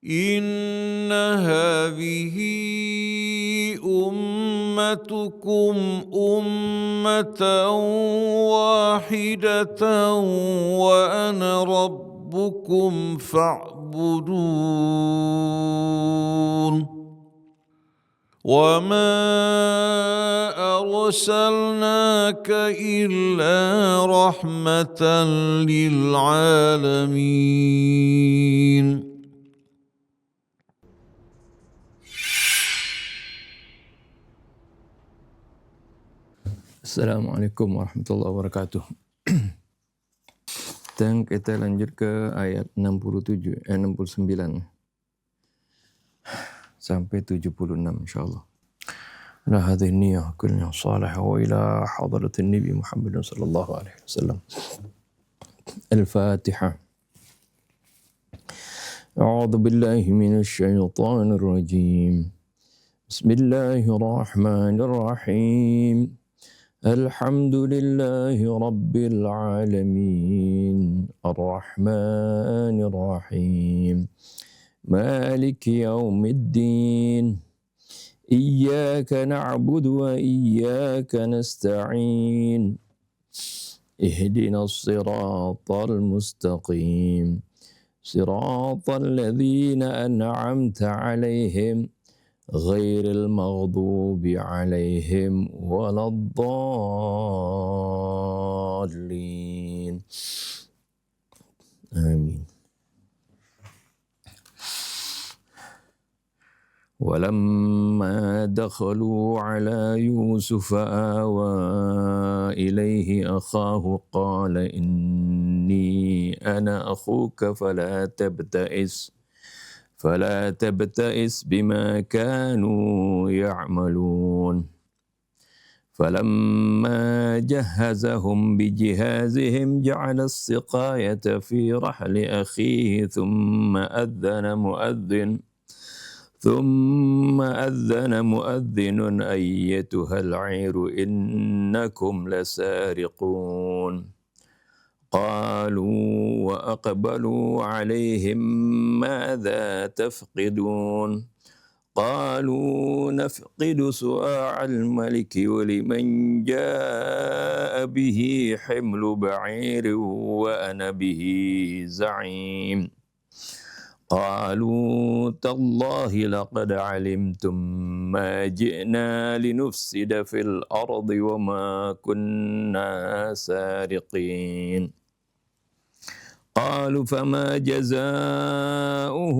إن هذه أمتكم أمة واحدة وأنا ربكم فاعبدون وما أرسلناك إلا رحمة للعالمين. Assalamualaikum warahmatullahi wabarakatuh. Dan kita lanjut ke ayat 69 sampai 76 insyaallah. Ala hadhihi niyyah kullina salih wa ila hadratin nabi Muhammad sallallahu alaihi wasallam. Al-Fatihah. A'udzu billahi minasy syaithanir rajim. Bismillahirrahmanirrahim. الحمد لله رب العالمين الرحمن الرحيم مالك يوم الدين إياك نعبد وإياك نستعين اهدنا الصراط المستقيم صراط الذين أنعمت عليهم غير المغضوب عليهم ولا الضالين آمين. ولما دخلوا على يوسف آوى إليه أخاه قال إني أنا أخوك فلا تبتئس بما كانوا يعملون فلما جهزهم بجهازهم جعل السقاية في رحل أخيه ثم أذن مؤذن أيتها العير إنكم لسارقون قالوا وأقبلوا عليهم ماذا تفقدون قالوا نفقد صواع الملك ولمن جاء به حمل بعير وأنا به زعيم قالوا تالله لقد علمتم ما جئنا لنفسد في الأرض وما كنا سارقين قالوا فما جزاؤه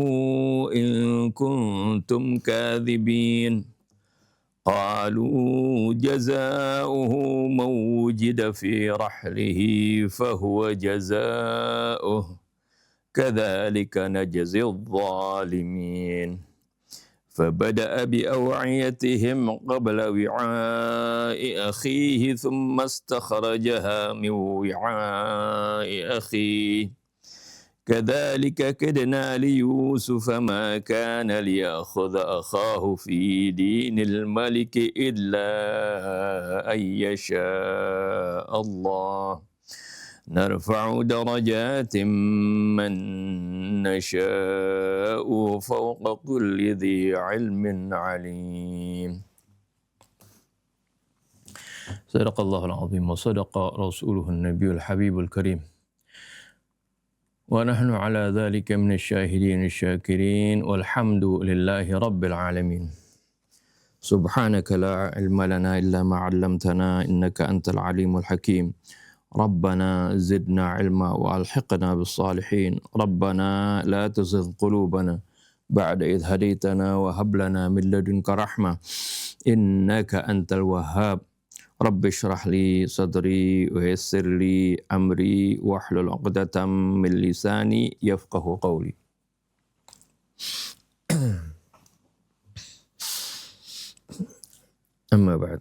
إن كنتم كاذبين قالوا جزاؤه من وجد في رحله فهو جزاؤه كذلك نجزي الظالمين فبدأ بأوعيتهم قبل وعاء أخيه ثم استخرجها من وعاء أخيه كذلك كدنا ليوسف ما كان ليأخذ أخاه في دين الملك إلا أن يشاء الله نرفع درجات من نشاء فوق كل ذي علم عليم صدق الله العظيم وصدق رسوله النبي الحبيب الكريم ونحن على ذلك من الشاهدين الشاكرين والحمد لله رب العالمين سبحانك لا علم لنا إلا ما علمتنا إنك أنت العليم الحكيم ربنا زدنا علما وألحقنا بالصالحين ربنا لا تزغ قلوبنا بعد إذ هديتنا وهب لنا من لدنك رحمة إنك أنت الوهاب رب اشرح لي صدري ويسر لي أمري واحلل عقدة من لساني يفقه قولي. أما بعد.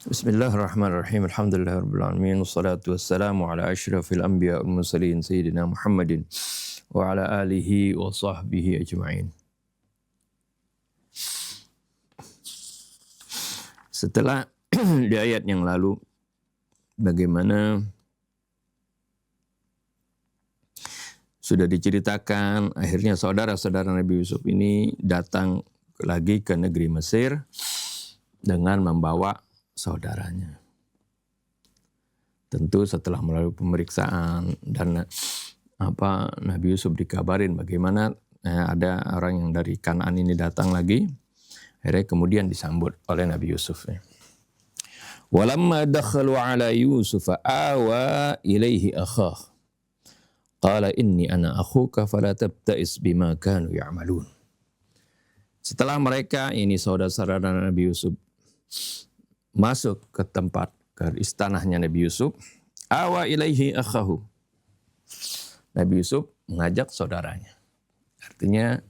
Bismillahirrahmanirrahim. Alhamdulillahirabbil alamin wassalatu wassalamu ala asyrafil anbiya wal mursalin sayyidina Muhammadin wa ala alihi wa sahbihi ajma'in. Setelah di ayat yang lalu bagaimana sudah diceritakan, akhirnya saudara-saudara Nabi Yusuf ini datang lagi ke negeri Mesir dengan membawa saudaranya. Tentu setelah melalui pemeriksaan dan Nabi Yusuf dikabarin bagaimana ada orang yang dari Kanaan ini datang lagi, akhirnya kemudian disambut oleh Nabi Yusuf. Walamma dakhalu ala Yusuf awa ilaihi akhah. Qala inni ana akhuka fala tabta'is bima kanu ya'malun. Setelah mereka ini saudara-saudara Nabi Yusuf masuk ke istanahnya Nabi Yusuf, awa ilaihi akhahu. Nabi Yusuf mengajak saudaranya. Artinya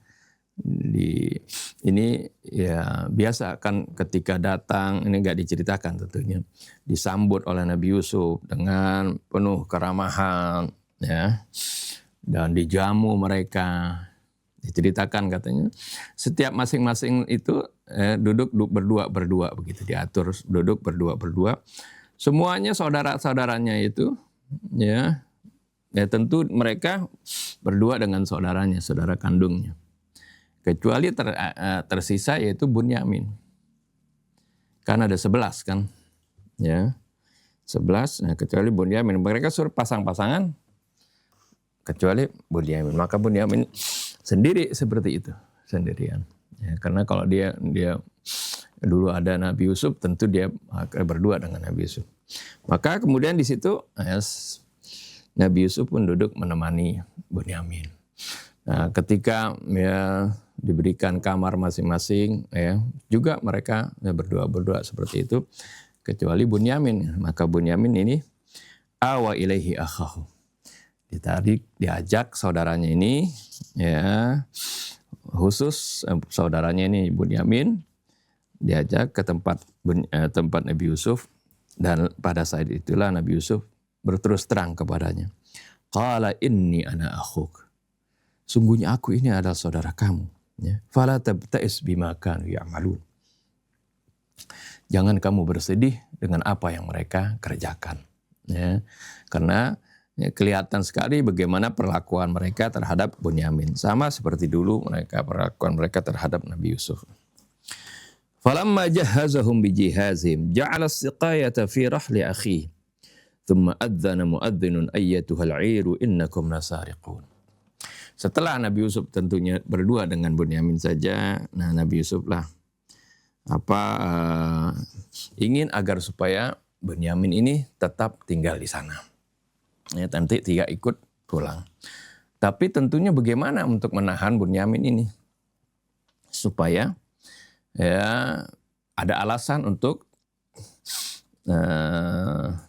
ini ya biasa kan ketika datang, ini enggak diceritakan tentunya, disambut oleh Nabi Yusuf dengan penuh keramahan, ya, dan dijamu mereka. Diceritakan katanya setiap masing-masing itu duduk berdua begitu, diatur duduk berdua. Semuanya saudara-saudaranya itu ya tentu mereka berdua dengan saudaranya, saudara kandungnya. Kecuali tersisa yaitu Bunyamin. Kan ada 11 kan. Ya. 11, kecuali Bunyamin. Mereka suruh pasang-pasangan kecuali Bunyamin. Maka Bunyamin sendiri seperti itu, sendirian. Ya, karena kalau dia dulu ada Nabi Yusuf, tentu dia berdua dengan Nabi Yusuf. Maka kemudian di situ Nabi Yusuf pun duduk menemani Bunyamin. Nah, ketika ya diberikan kamar masing-masing, ya juga mereka berdua seperti itu, kecuali Bunyamin. Maka Bunyamin ini awa ilaihi akhahu. Diajak saudaranya ini, ya khusus saudaranya ini Bunyamin, diajak ke tempat Nabi Yusuf, dan pada saat itulah Nabi Yusuf berterus terang kepadanya. Qala inni ana akhuk. Sungguhnya aku ini adalah saudara kamu. Ya. Fala tabta'is bima kanu ya'malun. Jangan kamu bersedih dengan apa yang mereka kerjakan. Ya. Karena kelihatan sekali bagaimana perlakuan mereka terhadap Bunyamin. Sama seperti dulu perlakuan mereka terhadap Nabi Yusuf. Falamma jahazahum bijihazim ja'ala as-siqayata fi rahli akhihi. Thumma adzana muadzinun ayyatuhal 'iru innakum lasariqun. Setelah Nabi Yusuf tentunya berdua dengan Bunyamin saja, nah Nabi Yusuf lah ingin agar supaya Bunyamin ini tetap tinggal di sana. Ya, nanti tidak ikut pulang. Tapi tentunya bagaimana untuk menahan Bunyamin ini supaya ya ada alasan untuk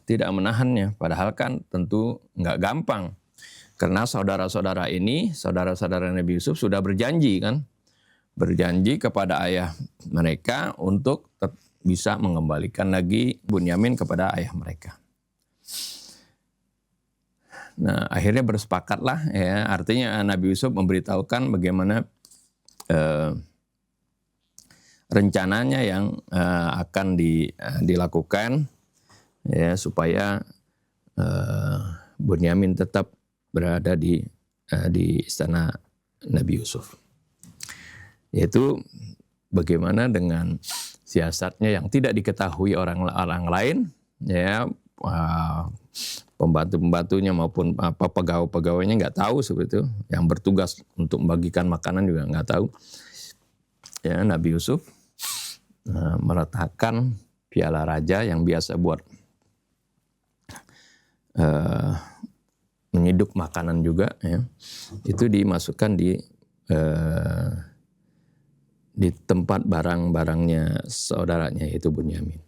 tidak menahannya. Padahal kan tentu nggak gampang. Karena saudara-saudara Nabi Yusuf sudah berjanji kan. Berjanji kepada ayah mereka untuk bisa mengembalikan lagi Bunyamin kepada ayah mereka. Nah, akhirnya bersepakatlah ya. Artinya Nabi Yusuf memberitahukan bagaimana rencananya yang akan dilakukan ya supaya Bunyamin tetap berada di istana Nabi Yusuf. Yaitu bagaimana dengan siasatnya yang tidak diketahui orang lain, ya pembantu-pembantunya maupun pegawai-pegawainya nggak tahu seperti itu. Yang bertugas untuk membagikan makanan juga nggak tahu. Ya, Nabi Yusuf meletakkan piala raja yang biasa buat menyeduk makanan juga, ya, itu dimasukkan di tempat barang-barangnya saudaranya yaitu Bunyamin.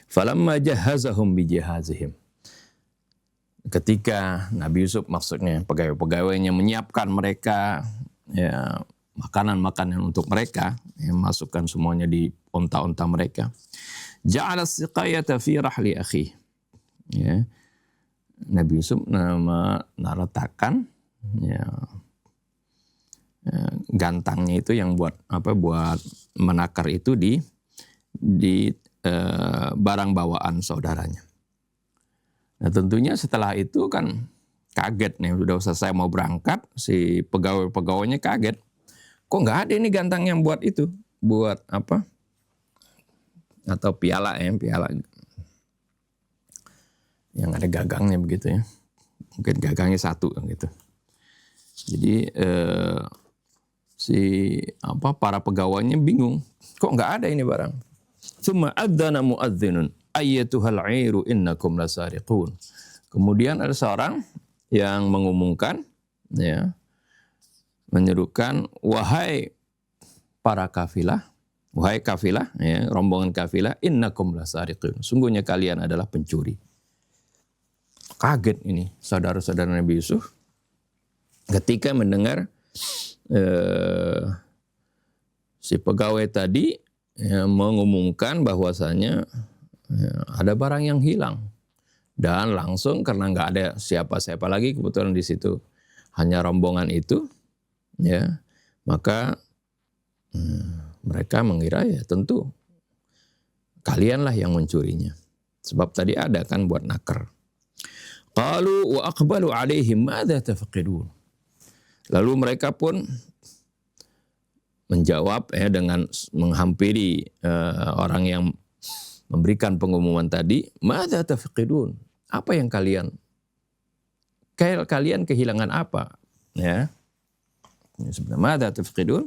Falamma jahazahum bijihazihim. Ketika Nabi Yusuf maksudnya pegawai-pegawainya menyiapkan mereka ya makanan-makanan untuk mereka, ya, masukkan semuanya di onta-onta mereka. Ja'ala as-siqayata fi rahli akhi. Ya. Nabi Yusuf meletakkan ya, gantangnya itu yang buat menakar itu di barang bawaan saudaranya. Nah tentunya setelah itu kan kaget nih, udah selesai mau berangkat, si pegawainya kaget. Kok nggak ada ini gantang yang buat itu? Buat apa? Atau piala yang ada gagangnya begitu ya. Mungkin gagangnya satu gitu. Jadi para pegawainya bingung. Kok nggak ada ini barang? Tsumma adzana muadzinun ayyatuhal 'airu innakum lasariqun. Kemudian ada seorang yang mengumumkan, ya, menyerukan, wahai kafilah, ya, rombongan kafilah, innakum lasariqun. Sungguhnya kalian adalah pencuri. Kaget ini saudara-saudara Nabi Yusuf ketika mendengar si pegawai tadi ya, mengumumkan bahwasanya ya, ada barang yang hilang. Dan langsung karena nggak ada siapa-siapa lagi, kebetulan di situ hanya rombongan itu, ya, maka mereka mengira ya tentu kalianlah yang mencurinya. Sebab tadi ada kan buat nakar. Qalu wa aqbalu alaihim madza tafqidun. Lalu mereka pun menjawab ya dengan menghampiri orang yang memberikan pengumuman tadi, madza tafqidun. Apa yang kalian kehilangan apa? Ya. Sebenarnya madza tafqidun?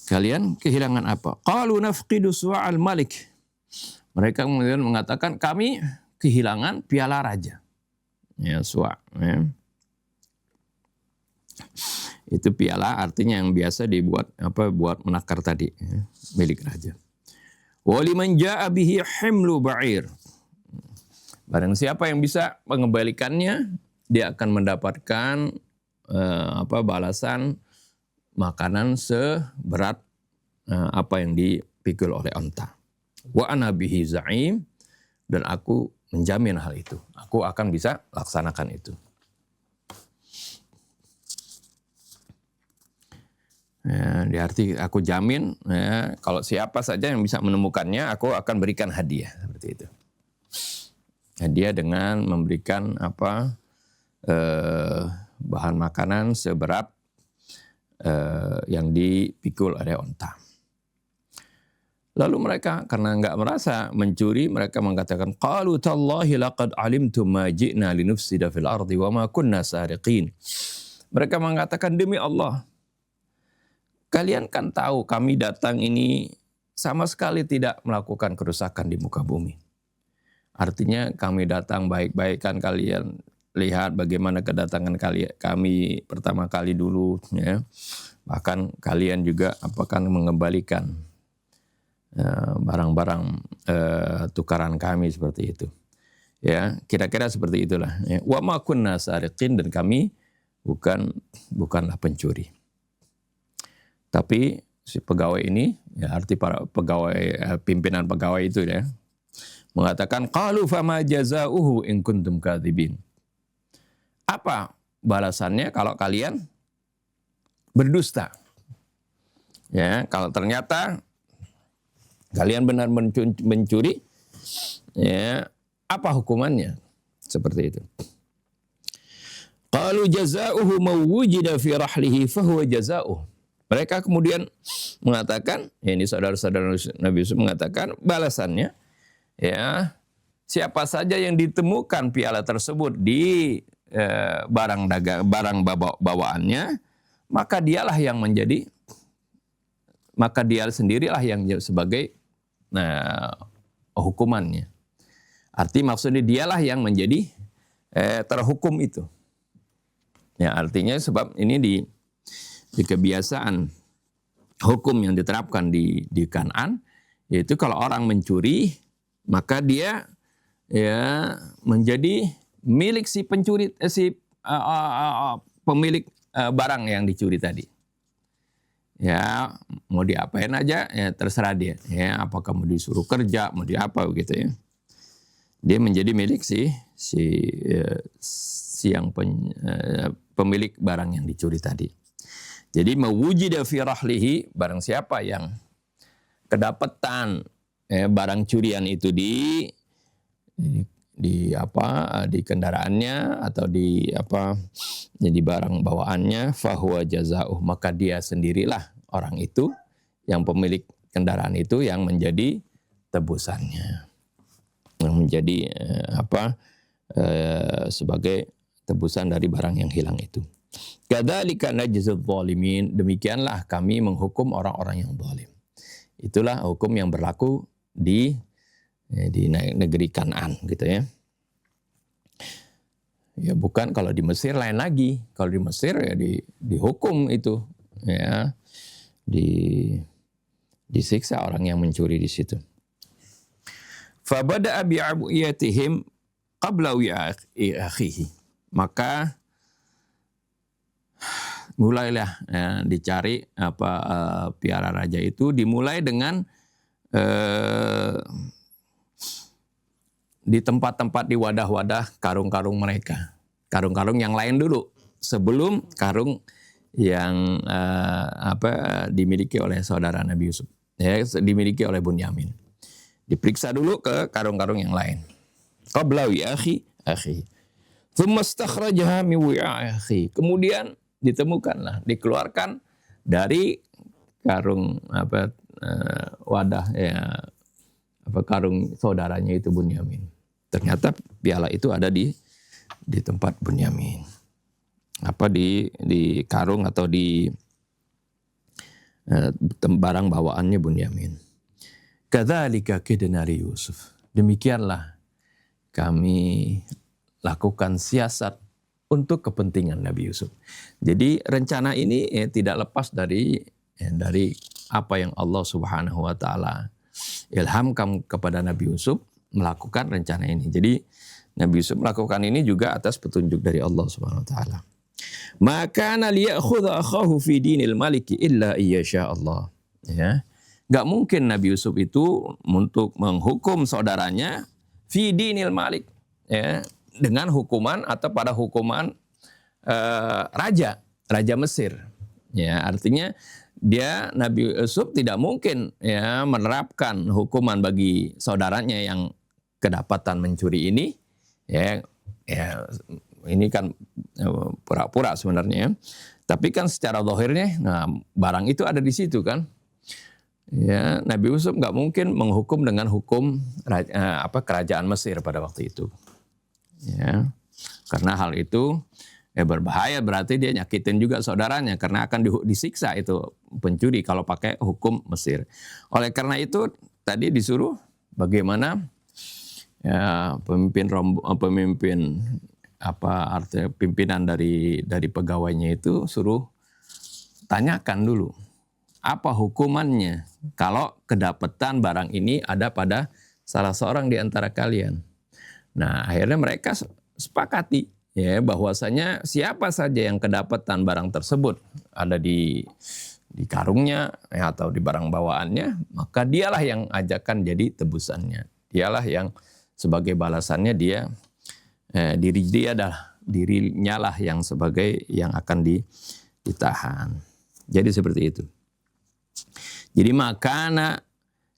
Kalian kehilangan apa? Qalu nafqidu su'al malik. Mereka kemudian mengatakan kami kehilangan piala raja. Ya, su'a, ya. Itu piala artinya yang biasa dibuat buat menakar tadi, ya, milik raja. Wa liman jaa'a bihi himlu ba'ir. Barang siapa yang bisa mengembalikannya, dia akan mendapatkan balasan makanan seberat apa yang dipikul oleh onta. Wa ana bihi za'im, dan aku menjamin hal itu. Aku akan bisa laksanakan itu. Ya, di arti aku jamin ya, kalau siapa saja yang bisa menemukannya, aku akan berikan hadiah seperti itu. Hadiah dengan memberikan bahan makanan seberat yang dipikul oleh onta. Lalu mereka karena enggak merasa mencuri, mereka mengatakan qalu tallahi laqad alimtum ma ji'na linufsida fil ardi wa ma kunna sariqin. Mereka mengatakan demi Allah, kalian kan tahu kami datang ini sama sekali tidak melakukan kerusakan di muka bumi. Artinya kami datang baik-baik, kan kalian lihat bagaimana kedatangan kami pertama kali dulu, ya. Bahkan kalian juga apakah mengembalikan barang-barang tukaran kami seperti itu. Ya, kira-kira seperti itulah. Ya. Wa ma kunna sariqin, dan kami bukanlah pencuri. Tapi si pegawai ini, ya, arti para pegawai, pimpinan pegawai itu ya, mengatakan qalu fama jazaohu in kuntum kadzibin. Apa balasannya kalau kalian berdusta? Ya, kalau ternyata kalian benar mencuri, ya, apa hukumannya? Seperti itu. Qalu jazaohu ma wujida fi rahlihi fa huwa jazaohu. Mereka kemudian mengatakan, ya, ini saudara-saudara Nabi Yusuf mengatakan balasannya, ya, siapa saja yang ditemukan piala tersebut di barang bawaannya, maka dia sendirilah yang sebagai hukumannya. Arti maksudnya dialah yang menjadi terhukum itu. Ya, artinya sebab ini di kebiasaan hukum yang diterapkan di Kan'an, yaitu kalau orang mencuri, maka dia ya menjadi milik si pencuri, pemilik barang yang dicuri tadi. Ya, mau diapain aja ya terserah dia. Ya, apakah mau disuruh kerja, mau diapa gitu ya. Dia menjadi milik si yang pemilik barang yang dicuri tadi. Jadi mawujida fi rahlihi, barang siapa yang kedapatan barang curian itu di kendaraannya atau di barang bawaannya, fahuwa jazauh, maka dia sendirilah orang itu yang pemilik kendaraan itu yang menjadi tebusannya, yang menjadi sebagai tebusan dari barang yang hilang itu. Kadzalika najzul zalimin, demikianlah kami menghukum orang-orang yang zalim. Itulah hukum yang berlaku di negeri Kan'an gitu ya. Ya bukan, kalau di Mesir lain lagi. Kalau di Mesir ya dihukum itu ya, disiksa orang yang mencuri di situ. Fabada'a bi'abiyatihim qabla wi'akhihi, maka mulailah dicari piara raja itu, dimulai dengan di tempat-tempat, di wadah-wadah karung-karung mereka, karung-karung yang lain dulu sebelum karung yang dimiliki oleh saudara Nabi Yusuf, ya, dimiliki oleh Bunyamin. Diperiksa dulu ke karung-karung yang lain. Qabla wi'akhi akhi. Tsumma istakhrajaha min wi'a'i akhi. Kemudian ditemukanlah, dikeluarkan dari karung wadah karung saudaranya itu Bunyamin. Ternyata piala itu ada di tempat Bunyamin. Di karung atau di barang bawaannya Bunyamin. Kadzalika kidna li Yusuf. Demikianlah kami lakukan siasat untuk kepentingan Nabi Yusuf. Jadi rencana ini tidak lepas dari apa yang Allah Subhanahu wa taala ilhamkan kepada Nabi Yusuf melakukan rencana ini. Jadi Nabi Yusuf melakukan ini juga atas petunjuk dari Allah Subhanahu wa taala. Maka liya'khudha akhahu fi dinil maliki illa iyyasha Allah. Ya. Gak mungkin Nabi Yusuf itu untuk menghukum saudaranya fi dinil malik, ya, dengan hukuman atau pada hukuman raja Mesir. Ya, artinya Nabi Yusuf tidak mungkin ya menerapkan hukuman bagi saudaranya yang kedapatan mencuri ini. Ya ini kan pura-pura sebenarnya. Tapi kan secara zahirnya, barang itu ada di situ kan. Ya, Nabi Yusuf nggak mungkin menghukum dengan hukum kerajaan Mesir pada waktu itu. Ya, karena hal itu berbahaya, berarti dia nyakitin juga saudaranya karena akan disiksa itu pencuri kalau pakai hukum Mesir. Oleh karena itu tadi disuruh bagaimana ya, pimpinan dari pegawainya itu suruh tanyakan dulu apa hukumannya kalau kedapatan barang ini ada pada salah seorang di antara kalian. Nah, akhirnya mereka sepakati ya bahwasanya siapa saja yang kedapatan barang tersebut ada di karungnya ya, atau di barang bawaannya, maka dialah yang ajakan jadi tebusannya. Dialah yang sebagai balasannya dirinya lah yang sebagai yang akan ditahan. Jadi seperti itu. Jadi makana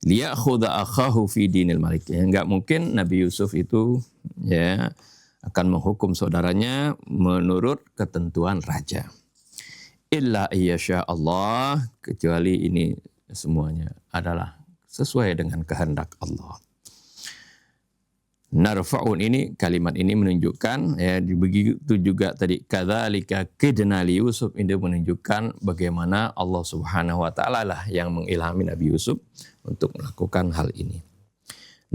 liya'khudha akhahu fi dinil malik. Ya, enggak mungkin Nabi Yusuf itu ya akan menghukum saudaranya menurut ketentuan raja. Illa iyyasha Allah, kecuali ini semuanya adalah sesuai dengan kehendak Allah. Narfa'un ini, kalimat ini menunjukkan ya, begitu juga tadi kadzalika kidna li Yusuf, ini menunjukkan bagaimana Allah Subhanahu wa taala lah yang mengilhami Nabi Yusuf untuk melakukan hal ini.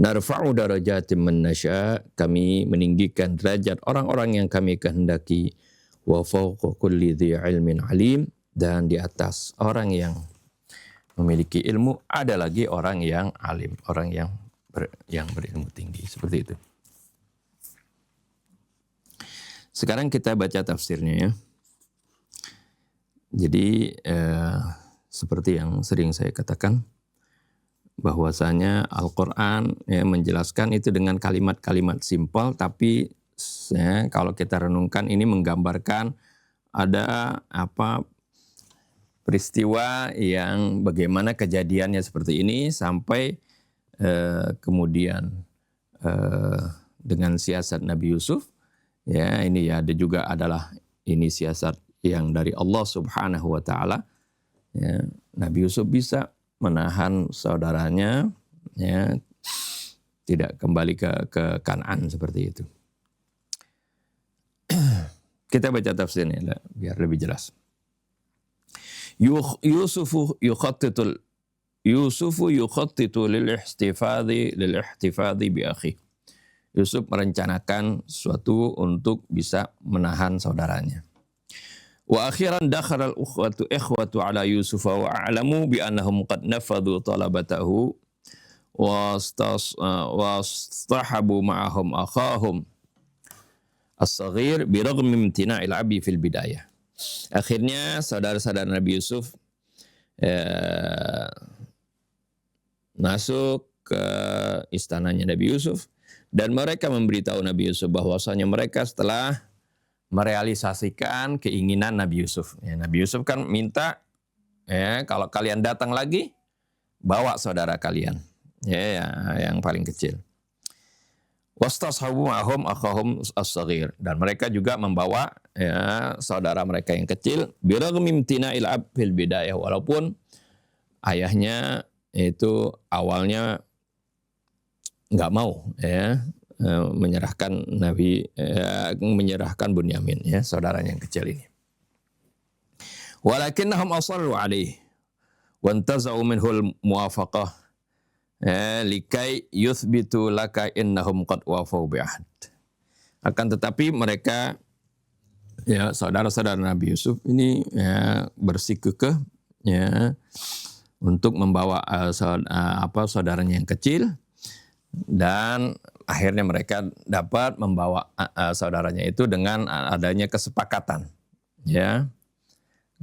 Narfa'u darajatin man nasya, kami meninggikan derajat orang-orang yang kami kehendaki, wa fawqa kulli dzi ilmin alim, dan di atas orang yang memiliki ilmu ada lagi orang yang alim, orang yang berilmu tinggi, seperti itu. Sekarang kita baca tafsirnya ya. Jadi seperti yang sering saya katakan, bahwasanya Al-Quran ya, menjelaskan itu dengan kalimat-kalimat simpel, tapi ya, kalau kita renungkan ini menggambarkan ada peristiwa yang bagaimana kejadiannya seperti ini sampai kemudian dengan siasat Nabi Yusuf. Ya, ini ya ada juga adalah ini siasat yang dari Allah Subhanahu wa taala. Ya, Nabi Yusuf bisa menahan saudaranya, ya, tidak kembali ke Kan'an seperti itu. Kita baca tafsirnya biar lebih jelas. Yusufu yukhattitu lil ihtifadhi bi akhi. Yusuf merencanakan sesuatu untuk bisa menahan saudaranya. Wa akhiran dakhala al-ikhwatu ala Yusuf wa a'lamu bi annahum qad nafadhu talabatahu wastahabu ma'ahum akhahum as-saghir biraghmi imtina'il abi fil bidayah. Akhirnya saudara-saudara Nabi Yusuf masuk ke istananya Nabi Yusuf dan mereka memberitahu Nabi Yusuf bahwasanya mereka setelah merealisasikan keinginan Nabi Yusuf. Ya, Nabi Yusuf kan minta, ya, kalau kalian datang lagi bawa saudara kalian, ya, yang paling kecil. Wastashabu ma'ahum akhahum as-saghir, dan mereka juga membawa, ya, saudara mereka yang kecil biraghmi imtina'il ab fil bidayah, walaupun ayahnya itu awalnya nggak mau, ya, menyerahkan menyerahkan Bunyamin, ya, saudaranya yang kecil ini. Walakinnahum asarru alaihi wa intaza'u minhu al-muwafaqah likai yuthbitu laka innahum qad wafau bi'ahd. Akan tetapi mereka, ya, saudara-saudara Nabi Yusuf ini, ya, bersikukuh, ya, untuk membawa saudaranya yang kecil, dan akhirnya mereka dapat membawa saudaranya itu dengan adanya kesepakatan, ya,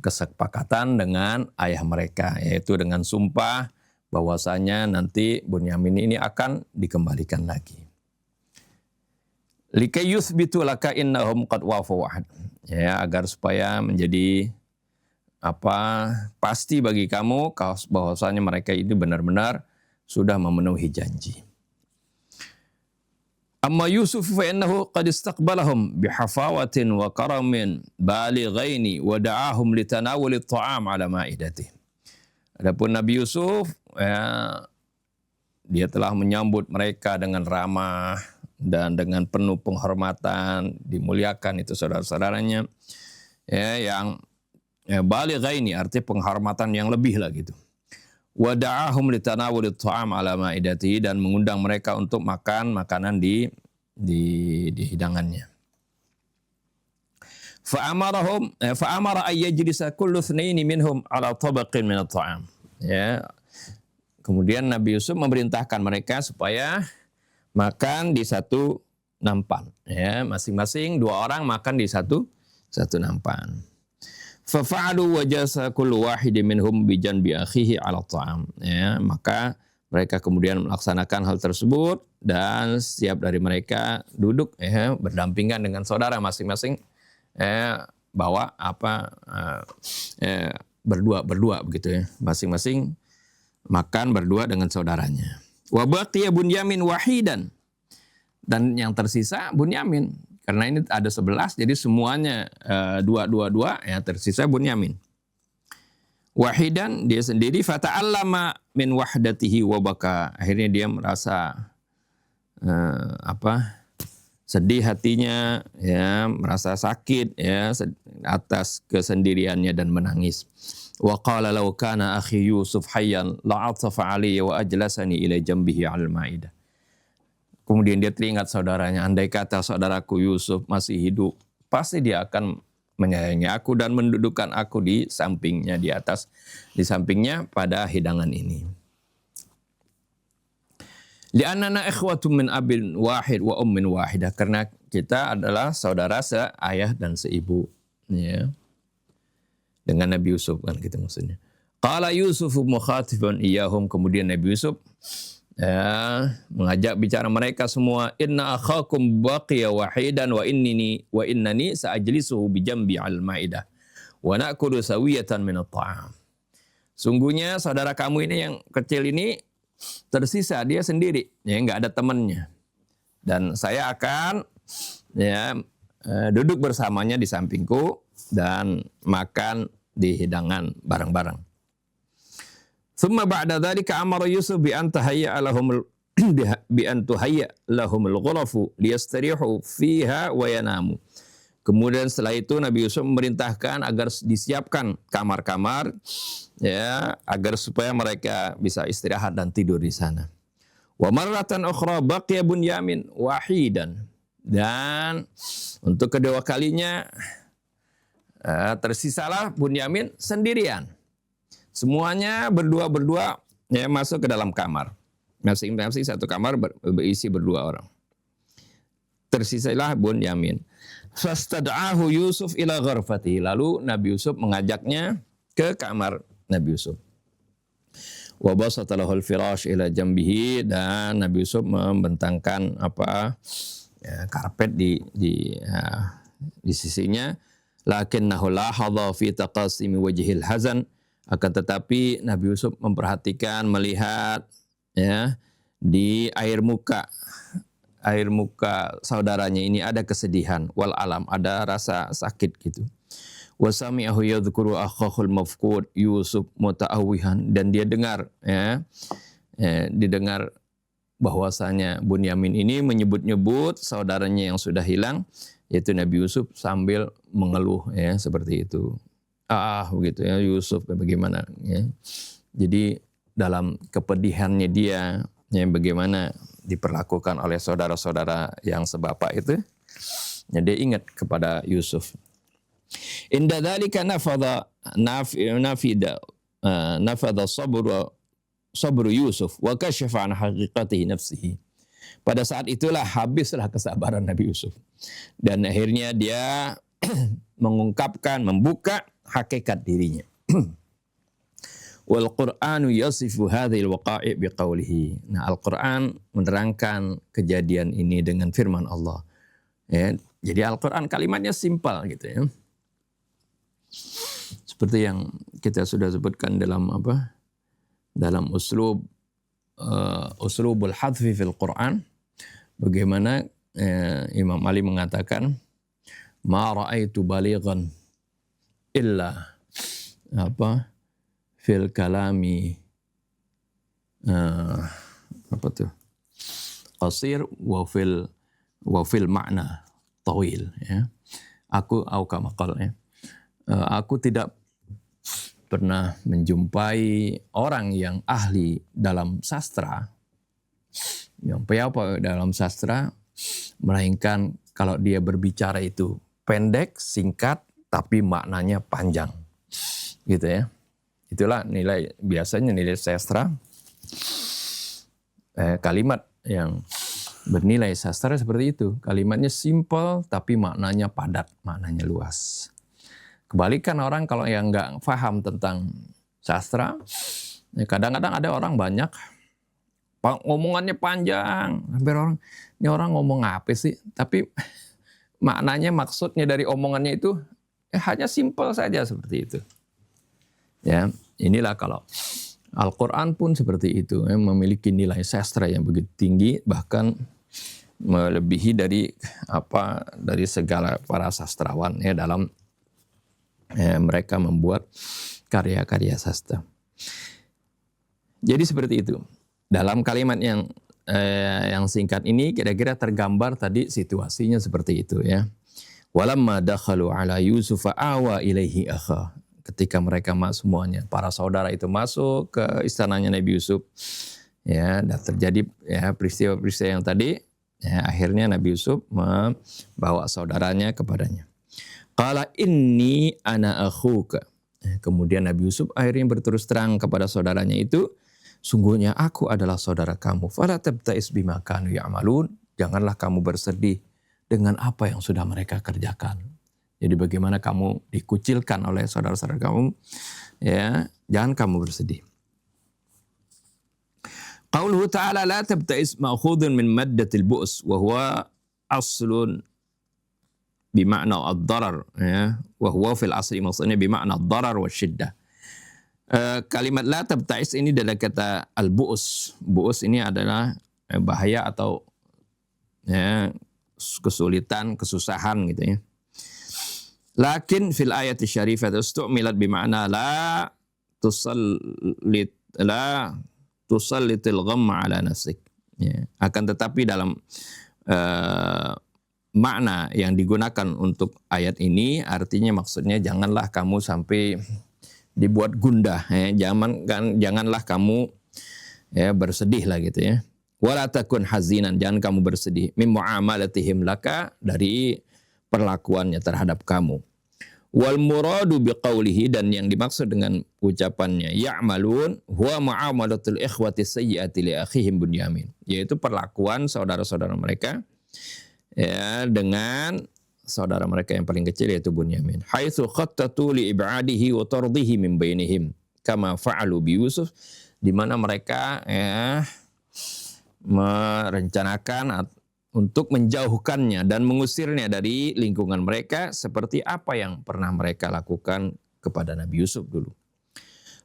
kesepakatan dengan ayah mereka, yaitu dengan sumpah bahwasanya nanti Bunyamin ini akan dikembalikan lagi. Likai yuthbitu laka innahum qad wafau ahad. Ya, agar supaya menjadi pasti bagi kamu bahwasanya mereka itu benar-benar sudah memenuhi janji. Amma Yusuf fa innahu qad istaqbalahum bihafawatin wa karamin balighaini wa da'ahum litanawuli at-ta'am ala ma'idatihi. Adapun Nabi Yusuf, ya, dia telah menyambut mereka dengan ramah dan dengan penuh penghormatan, dimuliakan itu saudara-saudaranya, ya, yang, ya, balighaini artinya penghormatan yang lebih lah gitu. Wa da'ahum litanawuli at-ta'am ala ma'idatihi, dan mengundang mereka untuk makan makanan di hidangannya. Fa'amara ay yajlisa kullu ithnaini minhum ala tabaqin min at-ta'am. Ya. Kemudian Nabi Yusuf memerintahkan mereka supaya makan di satu nampan, ya, masing-masing 2 orang makan di satu nampan. Fa fa'alu wa jasa kullu wahidin minhum bi janbi akhihi ala at-ta'am. Ya, maka mereka kemudian melaksanakan hal tersebut dan setiap dari mereka duduk, ya, berdampingan dengan saudara masing-masing, bawa berdua begitu, ya, masing-masing makan berdua dengan saudaranya. Wa baqiya Bunyamin wahidan, dan yang tersisa Bunyamin, karena ini ada 11 jadi semuanya dua, ya, tersisa Bunyamin. Wahidan, dia sendiri, fata'allama min wahdatihi wa baka, akhirnya dia merasa sedih hatinya, ya, merasa sakit, ya, atas kesendiriannya dan menangis. Wa qala law kana akhi Yusuf hayyan la'atafa alayya wa ajlasani ila jambihi 'al ma'idah. Kemudian dia teringat saudaranya, andai kata saudaraku Yusuf masih hidup, pasti dia akan menyayangi aku dan mendudukkan aku di sampingnya, di sampingnya pada hidangan ini. Li'annana ikhwatun min abin wahid wa ummin wahidah, karena kita adalah saudara seayah dan seibu, ya, dengan Nabi Yusuf, kan gitu maksudnya. Qala Yusuf mukhatibun iyahum, kemudian Nabi Yusuf, ya, mengajak bicara mereka semua, inna akhakum baqiya wahidan wa innani sa'ajlisuhu bi jambi al maidah wa na'kulu sawiyatan min at-ta'am. Sungguhnya saudara kamu ini yang kecil ini tersisa, dia sendiri, ya, nggak ada temannya. dan saya akan duduk bersamanya di sampingku dan makan di hidangan bareng-bareng. Thumma ba'da dzalika amara Yusuf bi an tahayya lahumul ghurafu liyastarihu fiha wa yanamu. Kemudian setelah itu Nabi Yusuf memerintahkan agar disiapkan kamar-kamar agar supaya mereka bisa istirahat dan tidur di sana. Wa marratan ukhra baqiya Bunyamin wahidan, dan untuk kedua kalinya tersisalah Bunyamin sendirian. Semuanya berdua masuk ke dalam kamar. Masing-masing satu kamar berisi berdua orang. Tersisalah Bunyamin. Fastad'ahu Yusuf ila ghurfatihi. Lalu Nabi Yusuf mengajaknya ke kamar Nabi Yusuf. Wa basata lahul firash ila jambihi, dan Nabi Yusuf membentangkan karpet di sisinya. Lakinnahu lahadha fi taqasimi wajhil hazan, akan tetapi Nabi Yusuf memperhatikan, melihat di air muka saudaranya ini ada kesedihan, wal alam, ada rasa sakit gitu. Wa sami'ahu yadhkuru akhahul mafqud Yusuf muta'awihan, dan dia dengar didengar bahwasanya Bunyamin ini menyebut-nyebut saudaranya yang sudah hilang, yaitu Nabi Yusuf, sambil mengeluh seperti itu. Begitu Yusuf bagaimana Jadi dalam kepedihannya dia bagaimana diperlakukan oleh saudara-saudara yang sebapak itu, dia ingat kepada Yusuf. Inda dzalika nafadha sabru Yusuf wa kashafa an haqiqatihi nafsihi. Pada saat itulah habislah kesabaran Nabi Yusuf, dan akhirnya dia mengungkapkan, membuka hakikat dirinya. Wal Qur'anu yasifu hadhil waqa'i' biqaulihi. Nah, Al-Qur'an menerangkan kejadian ini dengan firman Allah. Jadi Al-Qur'an kalimatnya simpel gitu ya. Seperti yang kita sudah sebutkan dalam dalam uslubul hadfi fil Qur'an, bagaimana Imam Ali mengatakan, ma ra'aitu balighan illa fil kalami qasir wa fil makna tawil aku tidak pernah menjumpai orang yang ahli dalam sastra, yang apa dalam sastra, melainkan kalau dia berbicara itu pendek, singkat, tapi maknanya panjang gitu ya. Itulah biasanya nilai sastra. Kalimat yang bernilai sastra seperti itu. Kalimatnya simple tapi maknanya padat, maknanya luas. Kebalikan orang kalau yang nggak paham tentang sastra, kadang-kadang ada orang banyak ngomongannya panjang, hampir ini orang ngomong apa sih? Tapi maknanya, maksudnya dari omongannya itu hanya simple saja seperti itu. Ya, inilah kalau Al-Quran pun seperti itu, memiliki nilai sastra yang begitu tinggi, bahkan melebihi dari segala para sastrawan dalam mereka membuat karya-karya sastra. Jadi seperti itu. Dalam kalimat yang singkat ini kira-kira tergambar tadi situasinya seperti itu ya. Walamma dakhalu ala Yusuf awa ilaihi akha. Ketika mereka semuanya para saudara itu masuk ke istananya Nabi Yusuf, dan terjadi peristiwa-peristiwa yang tadi, akhirnya Nabi Yusuf membawa saudaranya kepadanya. Qala inni ana akhuka. Kemudian Nabi Yusuf akhirnya berterus terang kepada saudaranya itu, sungguhnya aku adalah saudara kamu. Fala tabta'is bima kanu ya'malun. Janganlah kamu bersedih dengan apa yang sudah mereka kerjakan. Jadi bagaimana kamu dikucilkan oleh saudara-saudara kamu, jangan kamu bersedih. Qauluhu ta'ala la tabta'is ma'khudun min maddatil bu's wa huwa aslun bima'na ad-darar, wa huwa fil asli maksudnya bima'na ad-darar wa syiddah. Kalimat la tabta'is ini adalah kata al-bu'us. Bu'us ini adalah bahaya atau ya, kesulitan, kesusahan gitu ya. Lakin fil ayat syarifah istu'milat bima'na la tusallitil ghamma ala nafsik. Ya. Akan tetapi dalam makna yang digunakan untuk ayat ini artinya maksudnya janganlah kamu sampai dibuat gundah, ya. Janganlah kamu ya bersedih lah gitu ya. Wala takun hazinan, jangan kamu bersedih min muamalatihim laka, dari perlakuannya terhadap kamu. Wal muradu biqaulihi, dan yang dimaksud dengan ucapannya ya'malun huwa muamalatul ikhwati sayyiati li akhihim Bunyamin, yaitu perlakuan saudara-saudara mereka ya dengan saudara mereka yang paling kecil yaitu Bunyamin. Haitsu khattatu li ibadihi wa tardihi min bainihim kama fa'alu bi Yusuf, di mana mereka ya merencanakan untuk menjauhkannya dan mengusirnya dari lingkungan mereka seperti apa yang pernah mereka lakukan kepada Nabi Yusuf dulu.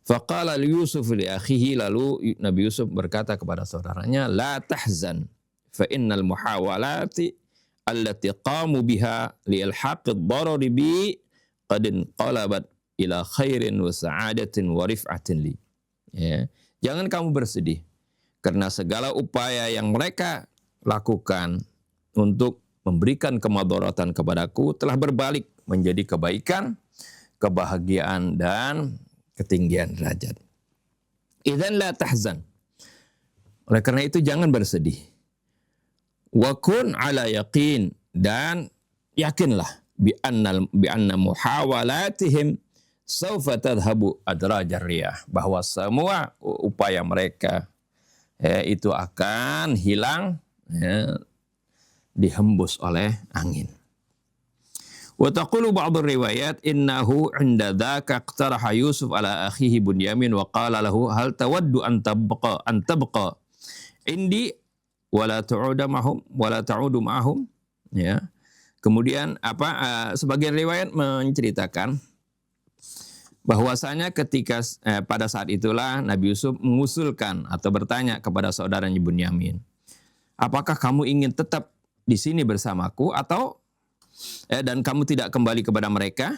Faqala li Yusuf li akhihi, lalu Nabi Yusuf berkata kepada saudaranya, la tahzan fa innal muhawalati allati qamu biha li ilhaqid darari bi qad inqalabat ila khairin wa sa'adatin wa rif'atin li. Ya, jangan kamu bersedih karena segala upaya yang mereka lakukan untuk memberikan kemadharatan kepadaku telah berbalik menjadi kebaikan, kebahagiaan dan ketinggian derajat. Idzan la tahzan. Oleh karena itu jangan bersedih. Wa kun ala yaqin, dan yakinlah bi anna muhawalatihim saufa tadhhabu adrajar riyah, bahwa semua upaya mereka itu akan hilang ya, dihembus oleh angin. Wa taqulu ba'dhu riwayat innahu 'inda dzaka iqtaraha Yusuf ala akhihi Bunyamin wa qala lahu hal tawaddu an tabqa indi wala ta'udu ma'hum, ya. Kemudian sebagian riwayat menceritakan bahwasanya ketika pada saat itulah Nabi Yusuf mengusulkan atau bertanya kepada saudaranya Bunyamin, apakah kamu ingin tetap di sini bersamaku atau dan kamu tidak kembali kepada mereka?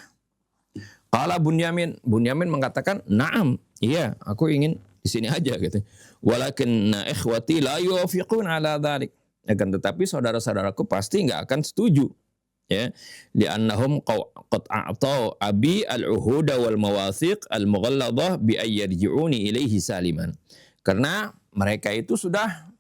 Qala Bunyamin mengatakan, "Na'am, iya, aku ingin di sini aja," gitu. Walakin ikhwati la yuwafiqun ala dzalik. Akan tetapi saudara-saudaraku pasti enggak akan setuju. Ya, li'annahum qad a'tau abi al-uhuda wal mawathiq al-mughalladah bi ayyarji'uni ilaihi saliman. Karena mereka itu sudah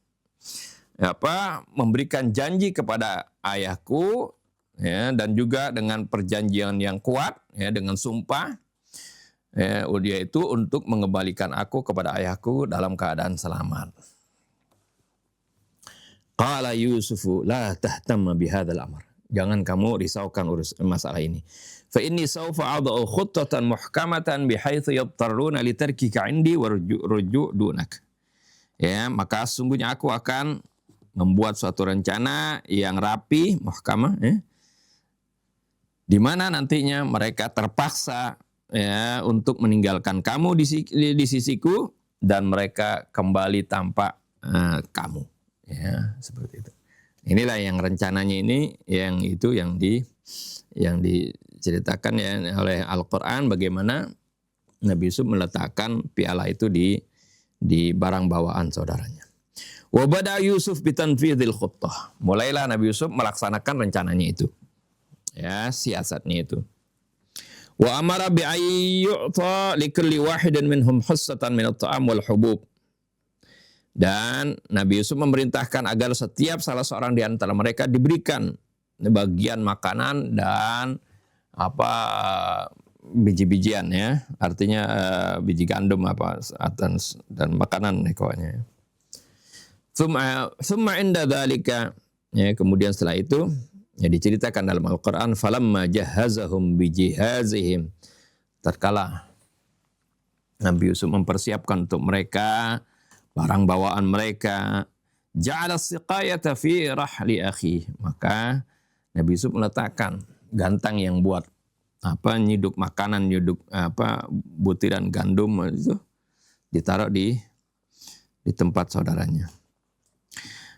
memberikan janji kepada ayahku ya, dan juga dengan perjanjian yang kuat ya, dengan sumpah ya, dia itu untuk mengembalikan aku kepada ayahku dalam keadaan selamat. Qala Yusufu la tahtamma bihadzal amr. Jangan kamu risaukan masalah ini. Fa inni sawfa ad'u khuttatan muhkamatan bihaitsu yadtarruna li tarkika 'indi wa ruju' dunak. Ya, maka sungguhnya aku akan membuat suatu rencana yang rapi, muhkamah ya, di mana nantinya mereka terpaksa ya untuk meninggalkan kamu di sisiku dan mereka kembali tanpa kamu ya, seperti itu. Inilah yang rencananya ini yang diceritakan ya oleh Al-Qur'an, bagaimana Nabi Yusuf meletakkan piala itu di barang bawaan saudaranya. Wa bada Yusuf bitanfidhil khuttah. Mulailah Nabi Yusuf melaksanakan rencananya itu. Ya, siasatnya itu. Wa amara bi ayyu'ta likulli wahidin minhum hussatan min at-ta'am wal hubub. Dan Nabi Yusuf memerintahkan agar setiap salah seorang di antara mereka diberikan bagian makanan dan biji-bijian ya, artinya biji gandum dan makanan ekowanya. Summa inda dzalika, ya, kemudian setelah itu ya diceritakan dalam Al-Qur'an, falamma jahazahum bijihazihim, tatkala Nabi Yusuf mempersiapkan untuk mereka barang bawaan mereka, ja'ala siqayata fi rahli akhi, maka Nabi Yusuf meletakkan gantang yang buat nyiduk makanan, butiran gandum itu ditaruh di tempat saudaranya.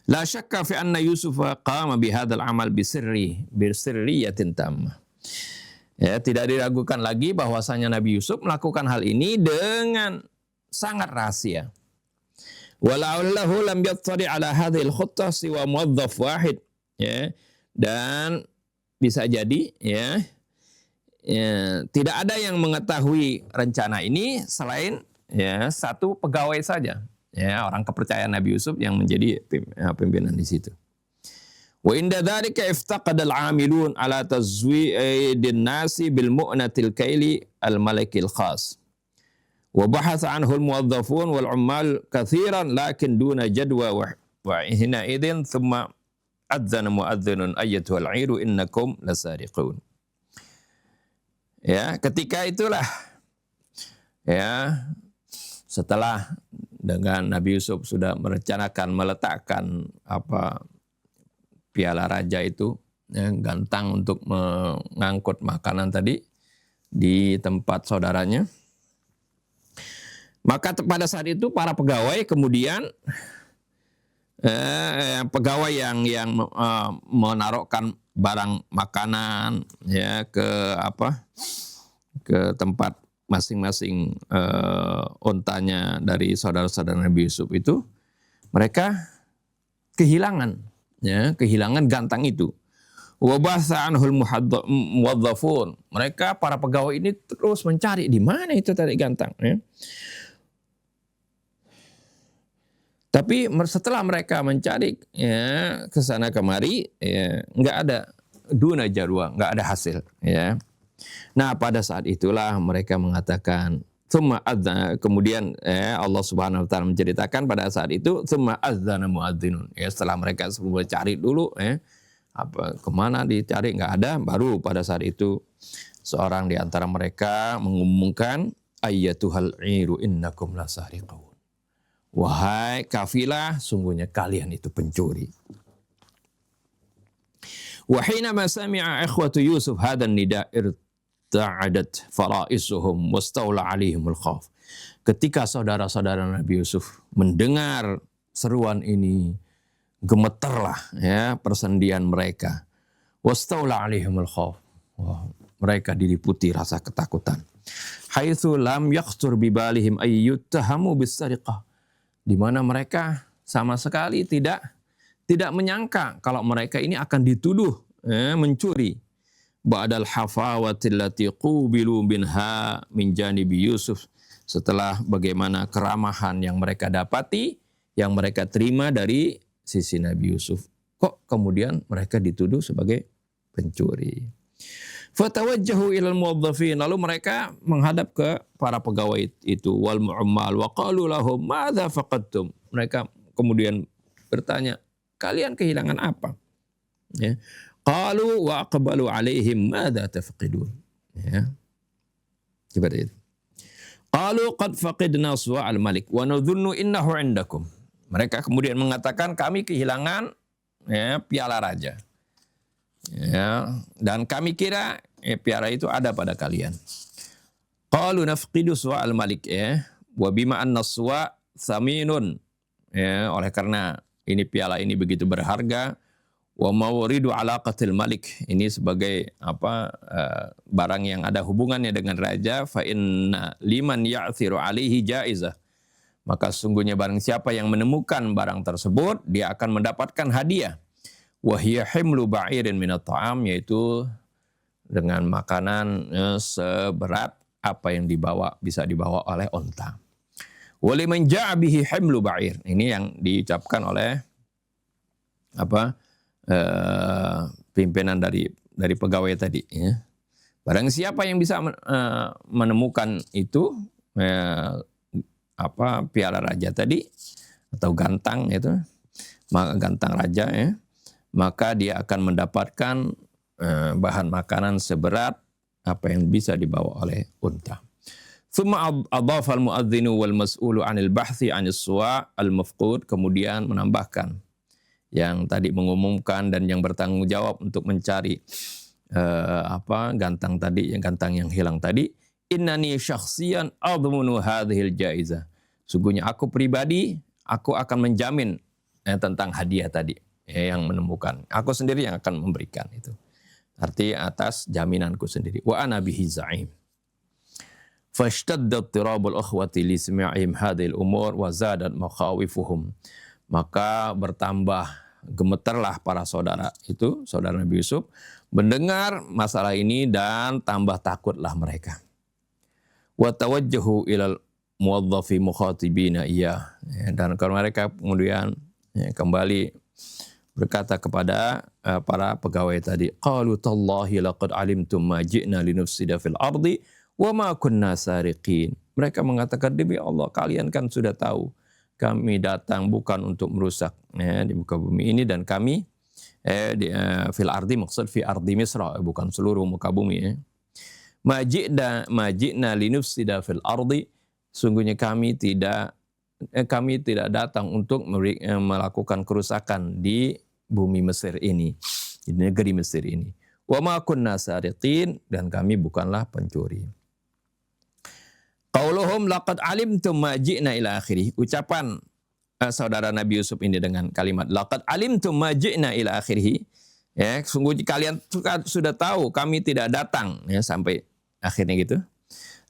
La syakka fi anna Yusuf qama bihadzal amal bisirriyatin tammah. Ya, tidak diragukan lagi bahwasanya Nabi Yusuf melakukan hal ini dengan sangat rahasia. Wala'allahu lam yattali ala hadhil khuttah siwa muwazzaf wahid. Ya. Dan bisa jadi tidak ada yang mengetahui rencana ini selain satu pegawai saja. Ya, orang kepercayaan Nabi Yusuf yang menjadi pimpinan di situ. Wa inda dzalika iftaqada al-'amilun ala tazwidin nasi bil mu'natil kaili al-malakil khas. Wa bahatha anhu al-muwazzafun wal 'ummal katsiran lakin duna jadwa wa hina idzin thumma adzana muadzdzinun ayyatuhal 'iru innakum lasariqun. Ya, ketika itulah setelah dengan Nabi Yusuf sudah merencanakan meletakkan piala raja itu gantang untuk mengangkut makanan tadi di tempat saudaranya. Maka pada saat itu para pegawai kemudian pegawai yang menaruhkan barang makanan ke tempat masing-masing ontanya dari saudara-saudara Nabi Yusuf itu, mereka kehilangan gantang itu. Wa basa anhul muwadzafun. Mereka para pegawai ini terus mencari di mana itu tadi gantang. Ya. Tapi setelah mereka mencari ke sana kemari, nggak ada duna jarwa, nggak ada hasil. Ya. Nah pada saat itulah mereka mengatakan, kemudian Allah Subhanahu Wa Taala menceritakan pada saat itu, adzana muadzdzinun. Setelah mereka semua cari dulu, kemana dicari nggak ada, baru pada saat itu seorang di antara mereka mengumumkan, ayyatuhal 'iru innakum lasariqun. Wahai kafilah, sungguhnya kalian itu pencuri. Wa hinama sami'a ikhwatu Yusuf hadan nida' irta'adat fara'isuhum wastawla 'alaihimul khauf. Ketika saudara-saudara Nabi Yusuf mendengar seruan ini, gemeterlah persendian mereka. Wastawla 'alaihimul khauf. Mereka diliputi rasa ketakutan. Haitsu lam yakhtur bibalihim ayyuttahamu bis-sariqah. Di mana mereka sama sekali tidak menyangka kalau mereka ini akan dituduh mencuri. Ba'dal hafawatil lati qubilu binha min janibi Yusuf. Setelah bagaimana keramahan yang mereka dapati, yang mereka terima dari sisi Nabi Yusuf. Kok kemudian mereka dituduh sebagai pencuri? Fatawajjahu ilal muwadzafin, lalu mereka menghadap ke para pegawai itu, wal mu'ammal wa qalu lahum madza faqadtum. Mereka kemudian bertanya, kalian kehilangan apa? Ya. Qalu wa aqbalu alaihim madza tafqidun. Ya. Seperti itu. Qalu qad faqidna suwa'al malik wa nadhunnu innahu 'indakum. Mereka kemudian mengatakan, kami kehilangan piala raja. Ya, dan kami kira piala itu ada pada kalian. Qalu nafqidu suwa'al malik wa bima anna suwa' saminun. Oleh karena ini piala ini begitu berharga, wa mawridu alaqatil malik, ini sebagai barang yang ada hubungannya dengan raja, fa inna liman ya'thiru alaihi jaizah. Maka sesungguhnya barang siapa yang menemukan barang tersebut, dia akan mendapatkan hadiah. Wahiyya himlu ba'irin minat ta'am, yaitu dengan makanan seberat apa yang bisa dibawa oleh onta. Waliman ja'a bihi himlu ba'ir. Ini yang diucapkan oleh pimpinan dari pegawai tadi. Ya. Barang siapa yang bisa menemukan itu piala raja tadi atau gantang itu, gantang raja maka dia akan mendapatkan bahan makanan seberat apa yang bisa dibawa oleh unta. Thumma adhafa al-mu'adzinu wal mas'ulu 'anil bahthi 'anis suwa' al-mafqud, kemudian menambahkan yang tadi mengumumkan dan yang bertanggung jawab untuk mencari gantang tadi, gantang yang hilang tadi. Innani syakhsiyan admunu hadhil jaizah. Sungguhnya aku pribadi, aku akan menjamin tentang hadiah tadi yang menemukan. Aku sendiri yang akan memberikan itu. Arti atas jaminanku sendiri. Wa ana bihi za'im. Fashtadda tirabul akhwati li sami'ihim hadhil umur wa zadat makhawifuhum. Maka bertambah gemeterlah para saudara itu, saudara Nabi Yusuf, mendengar masalah ini dan tambah takutlah mereka. Wa tawajjahu ilal muwadzafi mukhatibina iya. Dan kalau mereka kemudian kembali berkata kepada para pegawai tadi, qalu tallahi laqad alimtum ma ji'na linufsida fil ardi wa ma kunna sariqin. Mereka mengatakan, demi Allah kalian kan sudah tahu kami datang bukan untuk merusak di muka bumi ini, dan kami fil ardi maksud fi ardi Misra, bukan seluruh muka bumi. Ma ji'na linufsida fil ardi, sungguhnya kami tidak datang untuk melakukan kerusakan di bumi Mesir ini, di negeri Mesir ini. Wa ma kunna sariqin, dan kami bukanlah pencuri. Qauluhum laqad alimtum ma ji'na ila akhirih. Ucapan saudara Nabi Yusuf ini dengan kalimat laqad alimtum ma ji'na ila akhirih. Ya, sungguh kalian sudah tahu kami tidak datang, ya, sampai akhirnya gitu.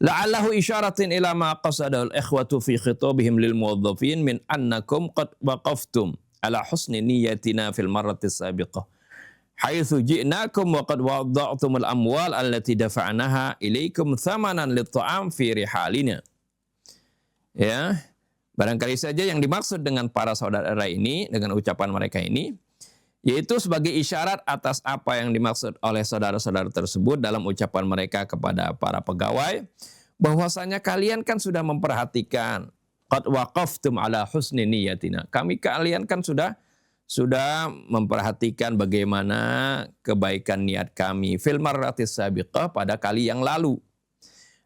La'allahu isyaratin ila ma qasadul ikhwatu fi khitabihim lil muwazzafin min annakum qad waqaftum ala husni niyatina fil marrati sabiqah haitsu ji'nakum wa qad wada'tumul amwal allati dafa'naha ilaikum thamanan lit-ta'am fi rihalina. Ya, barangkali saja yang dimaksud dengan para saudara ini, dengan ucapan mereka ini, yaitu sebagai isyarat atas apa yang dimaksud oleh saudara-saudara tersebut dalam ucapan mereka kepada para pegawai, bahwasanya kalian kan sudah memperhatikan, qad waqaftum ala husni niyatina. Kalian kan sudah memperhatikan bagaimana kebaikan niat kami fil marratis sabiqah, pada kali yang lalu.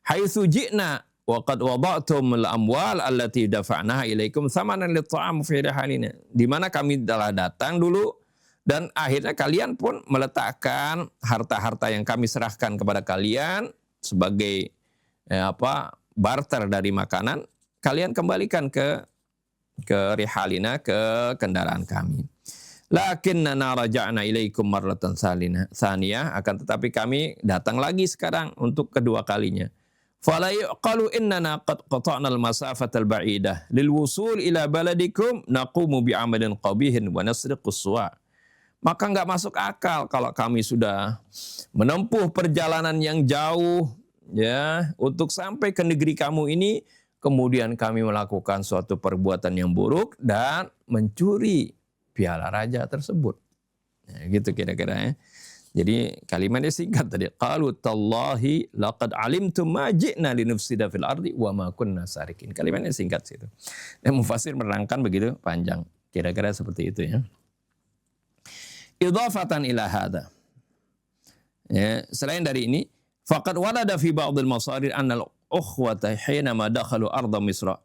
Haitsu ji'na wa qad wada'tum al-amwal allati dafa'naha ilaikum thamanan lit-ta'am fi rihalina. Di mana kami telah datang dulu dan akhirnya kalian pun meletakkan harta-harta yang kami serahkan kepada kalian sebagai barter dari makanan, kalian kembalikan ke rihalina, ke kendaraan kami. Lakinnana raja'na ilaikum marratan tsaniyah, akan tetapi kami datang lagi sekarang untuk kedua kalinya. Fala yuqalu innana qad qata'na al-masafata al-ba'idah lil wusul ila baladikum naqumu bi'amalin qabihin wa nasriqus suwa. Maka enggak masuk akal kalau kami sudah menempuh perjalanan yang jauh, ya, untuk sampai ke negeri kamu ini, kemudian kami melakukan suatu perbuatan yang buruk dan mencuri piala raja tersebut. Nah, gitu kira-kira, ya. Jadi kalimatnya singkat tadi. Qalu tallahi laqad alimtum ma ji'na linufsida fil ardi wa ma kunna sariqin. Kalimatnya singkat situ. Dan mufassir menerangkan begitu panjang. Kira-kira seperti itu, ya. Idhafatan ila hadha. Ya, selain dari ini, faqad warada fi ba'dil masadir anna al-ukhwata hinama dakhalu arda Misra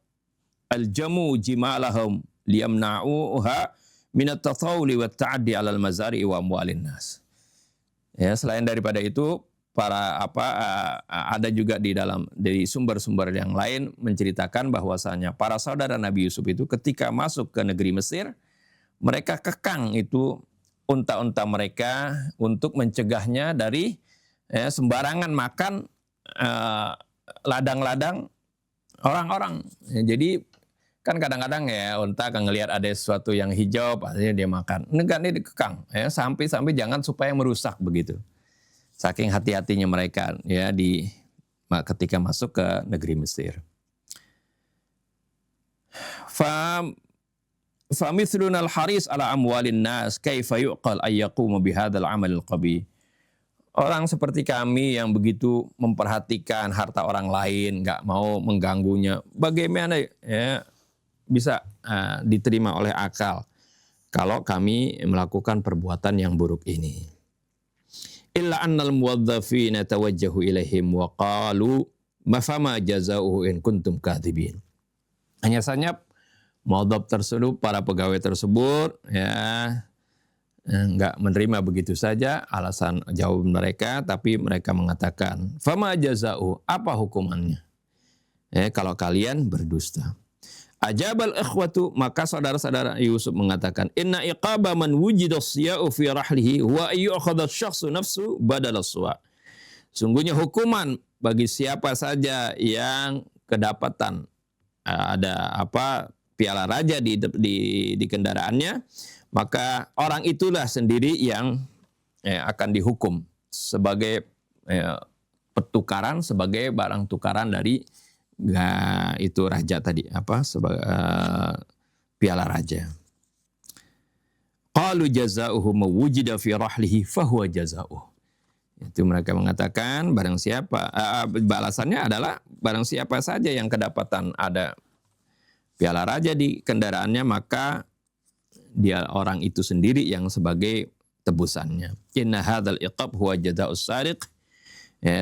aljamu jimalahum liyamna'uha min at-tatawuli wa at-ta'addi 'ala al-mazari'i wa amwalin nas. Ya, selain daripada itu, ada juga dari sumber-sumber yang lain menceritakan bahwasanya para saudara Nabi Yusuf itu ketika masuk ke negeri Mesir, mereka kekang itu unta-unta mereka untuk mencegahnya dari sembarangan makan ladang-ladang orang-orang. Ya, jadi kan kadang-kadang ya unta akan ngelihat ada sesuatu yang hijau, pastinya dia makan. Enggak, ini dikekang, ya, sampai jangan supaya merusak begitu. Saking hati-hatinya mereka, ya, ketika masuk ke negeri Mesir. Famithluna al-haris ala amwalin nas kaifa yuqal ay yaqumu bihadzal amal al-qabih. Orang seperti kami yang begitu memperhatikan harta orang lain, enggak mau mengganggunya, bagaimana, ya, bisa diterima oleh akal kalau kami melakukan perbuatan yang buruk ini. Illa annal muwadzafina tawajjahu ilaihim wa qalu ma fama jazaohu in kuntum kadzibin. Hanya saja muwadzaf tersebut, para pegawai tersebut, ya, enggak menerima begitu saja alasan jawaban mereka, tapi mereka mengatakan fama jazaohu, apa hukumannya, kalau kalian berdusta. Ajabal ikhwatu, maka saudara-saudara Yusuf mengatakan, inna iqaba man wujida siya'u fi rahlihi wa ayyukhadha syakhsu nafsu badal suwa. Sungguhnya hukuman bagi siapa saja yang kedapatan ada piala raja di kendaraannya, maka orang itulah sendiri yang akan dihukum sebagai pertukaran, sebagai barang tukaran dari itu raja tadi, sebagai piala raja. Qalu jazaohu mawujida fi rahlihi fahuwa jazaoh. Itu mereka mengatakan barang siapa, balasannya adalah barang siapa saja yang kedapatan ada piala raja di kendaraannya, maka dia orang itu sendiri yang sebagai tebusannya. Inna hadzal iqab huwa jazaa'us sariq.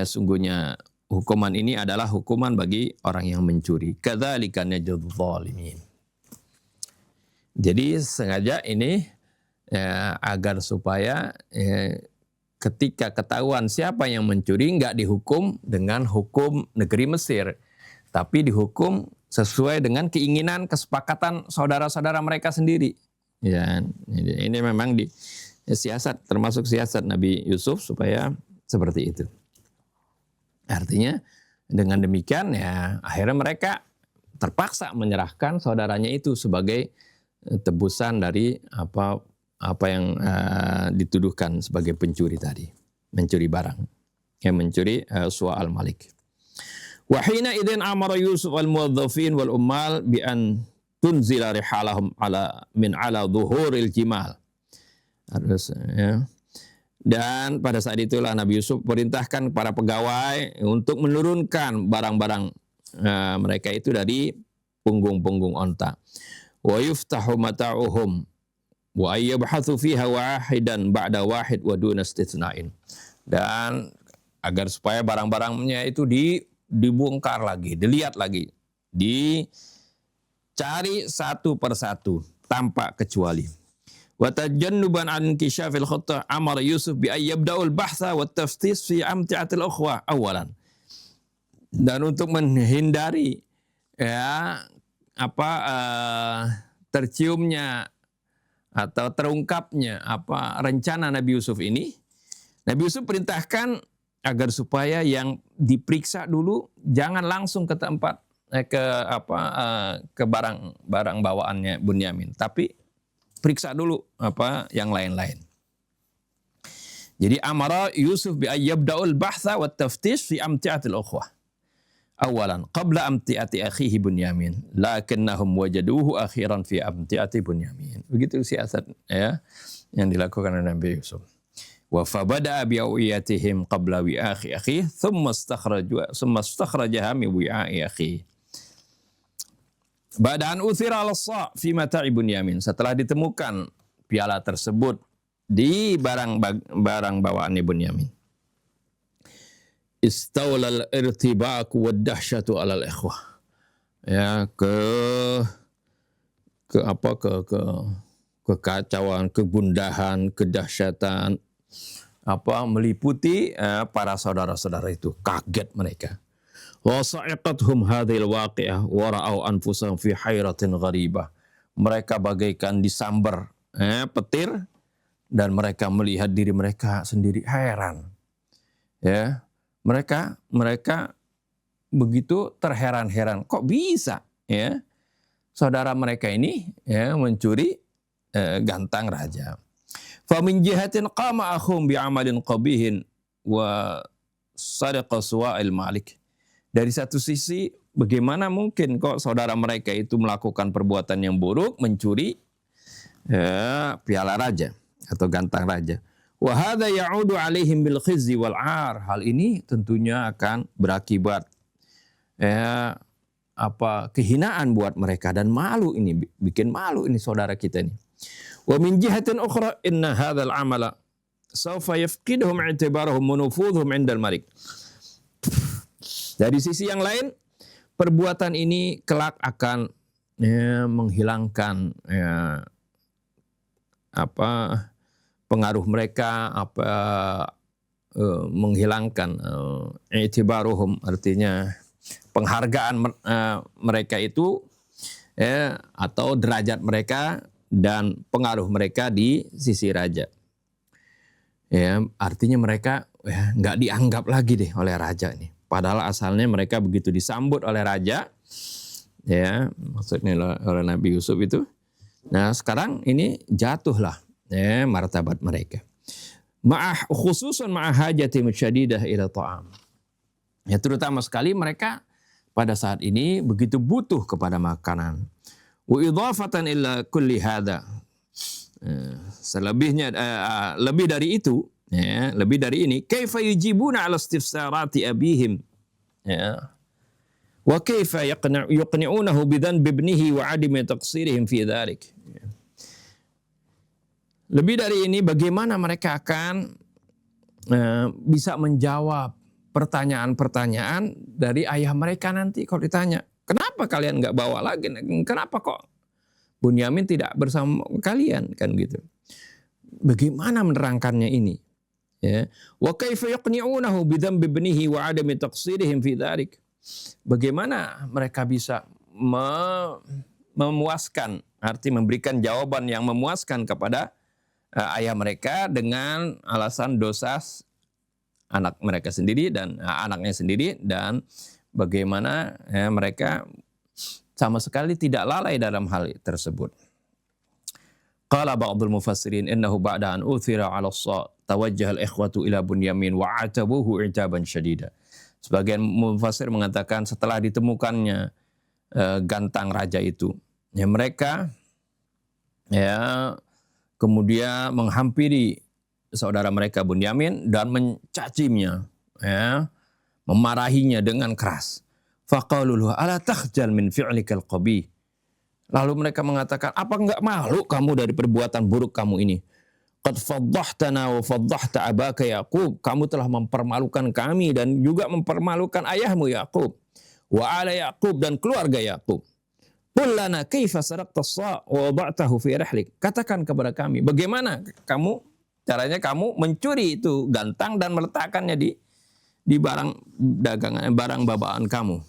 Sungguhnya hukuman ini adalah hukuman bagi orang yang mencuri. Kadzalika najzul zalimin. Jadi sengaja ini agar supaya ketika ketahuan siapa yang mencuri nggak dihukum dengan hukum negeri Mesir, tapi dihukum sesuai dengan keinginan kesepakatan saudara-saudara mereka sendiri. Ya, ini memang siasat, termasuk siasat Nabi Yusuf supaya seperti itu. Artinya dengan demikian ya akhirnya mereka terpaksa menyerahkan saudaranya itu sebagai tebusan dari apa yang dituduhkan sebagai pencuri tadi, mencuri barang, yang mencuri suwa al-malik. Wa hina idzin amara Yusuf al-muwazzafin wal ummal bi an tunzila rihalahum ala dhuhuril jimal. Harus ya. Dan pada saat itulah Nabi Yusuf perintahkan para pegawai untuk menurunkan barang-barang mereka itu dari punggung-punggung onta. Wa yuftahu mata'uhum wa ayyabhathu fiha wahidan ba'da wahid wa duna istithna'in. Dan agar supaya barang-barangnya itu dibongkar lagi, dilihat lagi, dicari satu persatu tanpa kecuali. Wa tajannuban an inkishafil khata' amara Yusuf bi ayyabda'ul bahtha wa taftis fi amti'atil ukhwa awalan. Dan untuk menghindari terciumnya atau terungkapnya rencana Nabi Yusuf ini, Nabi Yusuf perintahkan agar supaya yang diperiksa dulu jangan langsung ke tempat ke barang bawaannya Bunyamin, tapi periksa dulu yang lain-lain. Jadi amara Yusuf bi ayyabda'ul bahtha wa taftish fi amti'atil ukhwah awalan qabla amti'ati akhihi Bunyamin lakinnahum wajaduhu akhiran fi amti'ati Bunyamin. Begitu siasat yang dilakukan oleh Nabi Yusuf. Wa fabada bi awiyatihim qabla wi'akhi akhi thumma istakhrajaha min wi'a'i akhi. Ba'da an uthira al-sa' fi mata'i Bunyamin. Setelah ditemukan piala tersebut di barang bawaannya Bunyamin. Istawlal irtibaq wad dahsyatu alal ikhwah. Ya, kekacauan, kegundahan, kedahsyatan meliputi para saudara-saudara itu, kaget mereka. Wa sa'iqathum hadhil waqi'ah wa ra'au anfusahum fi hairatin gharibah. Mereka bagaikan disambar petir dan mereka melihat diri mereka sendiri heran. Ya. Mereka begitu terheran-heran, kok bisa ya saudara mereka ini mencuri gantang raja. Fa min jihatin qama akhum bi amalin qabihin wa sariqa suwa'il malik. Dari satu sisi bagaimana mungkin kok saudara mereka itu melakukan perbuatan yang buruk, mencuri piala raja atau gantang raja. Wa hadza ya'udu 'alaihim bil khizyi wal 'ar. Hal ini tentunya akan berakibat kehinaan buat mereka dan malu ini, bikin malu ini saudara kita ini. Wa min jihatin ukhra inna hadzal 'amala sawfa yafqiduhum i'tibarahum wa nufudhum 'inda al-malik. Dari sisi yang lain, perbuatan ini kelak akan menghilangkan pengaruh mereka, menghilangkan i'tibaruhum, artinya penghargaan mereka itu atau derajat mereka dan pengaruh mereka di sisi raja. Ya, artinya mereka nggak dianggap lagi deh oleh raja ini. Padahal asalnya mereka begitu disambut oleh raja, ya maksudnya oleh Nabi Yusuf itu. Nah sekarang ini jatuhlah martabat mereka. Khususan ma'ahajati musyadidah ila ta'am. Ya terutama sekali mereka pada saat ini begitu butuh kepada makanan. Wa idhafatan illa kulli hadha. Selebihnya lebih dari itu, ya, lebih dari ini, kaifa yujibuna ala istifsarati abihim, ya. Wa kaifa yuqni'unahu bidzanbi ibnihi wa 'adami taqsirihim fi dzalik. Lebih dari ini, bagaimana mereka akan bisa menjawab pertanyaan-pertanyaan dari ayah mereka nanti kalau ditanya, kenapa kalian nggak bawa lagi? Kenapa kok Bunyamin tidak bersama kalian, kan gitu. Bagaimana menerangkannya ini? Ya. Wa kaifa yaqni'unahu bidzanbi ibnihi wa 'adami taqsirihim fi dzalik. Bagaimana mereka bisa memuaskan, arti memberikan jawaban yang memuaskan kepada ayah mereka dengan alasan dosa anak mereka sendiri dan anaknya sendiri, dan bagaimana mereka sama sekali tidak lalai dalam hal tersebut. Qala ba'dul mufassirin innahu ba'da an uthira 'ala as-sa tawajjaha al-ikhwatu ila Bunyamin wa 'atabuhu 'itaban syadida. Sebagian mufassir mengatakan setelah ditemukannya gantang raja itu, ya mereka kemudian menghampiri saudara mereka Bunyamin dan mencacimnya, memarahinya dengan keras. Faqalu lahu ala takhjal min fi'likal qabih. Lalu mereka mengatakan, apa enggak malu kamu dari perbuatan buruk kamu ini? Qad faddahtana wa faddahta abaka Yaqub. Kamu telah mempermalukan kami dan juga mempermalukan ayahmu Yaqub. Wa ala Yaqub, dan keluarga Yaqub. Qul lana kaifa saraqta as-sa' wa wada'tahu fi rahlik. Katakan kepada kami, bagaimana caranya kamu mencuri itu gantang dan meletakkannya di barang dagangan, barang bawaan kamu.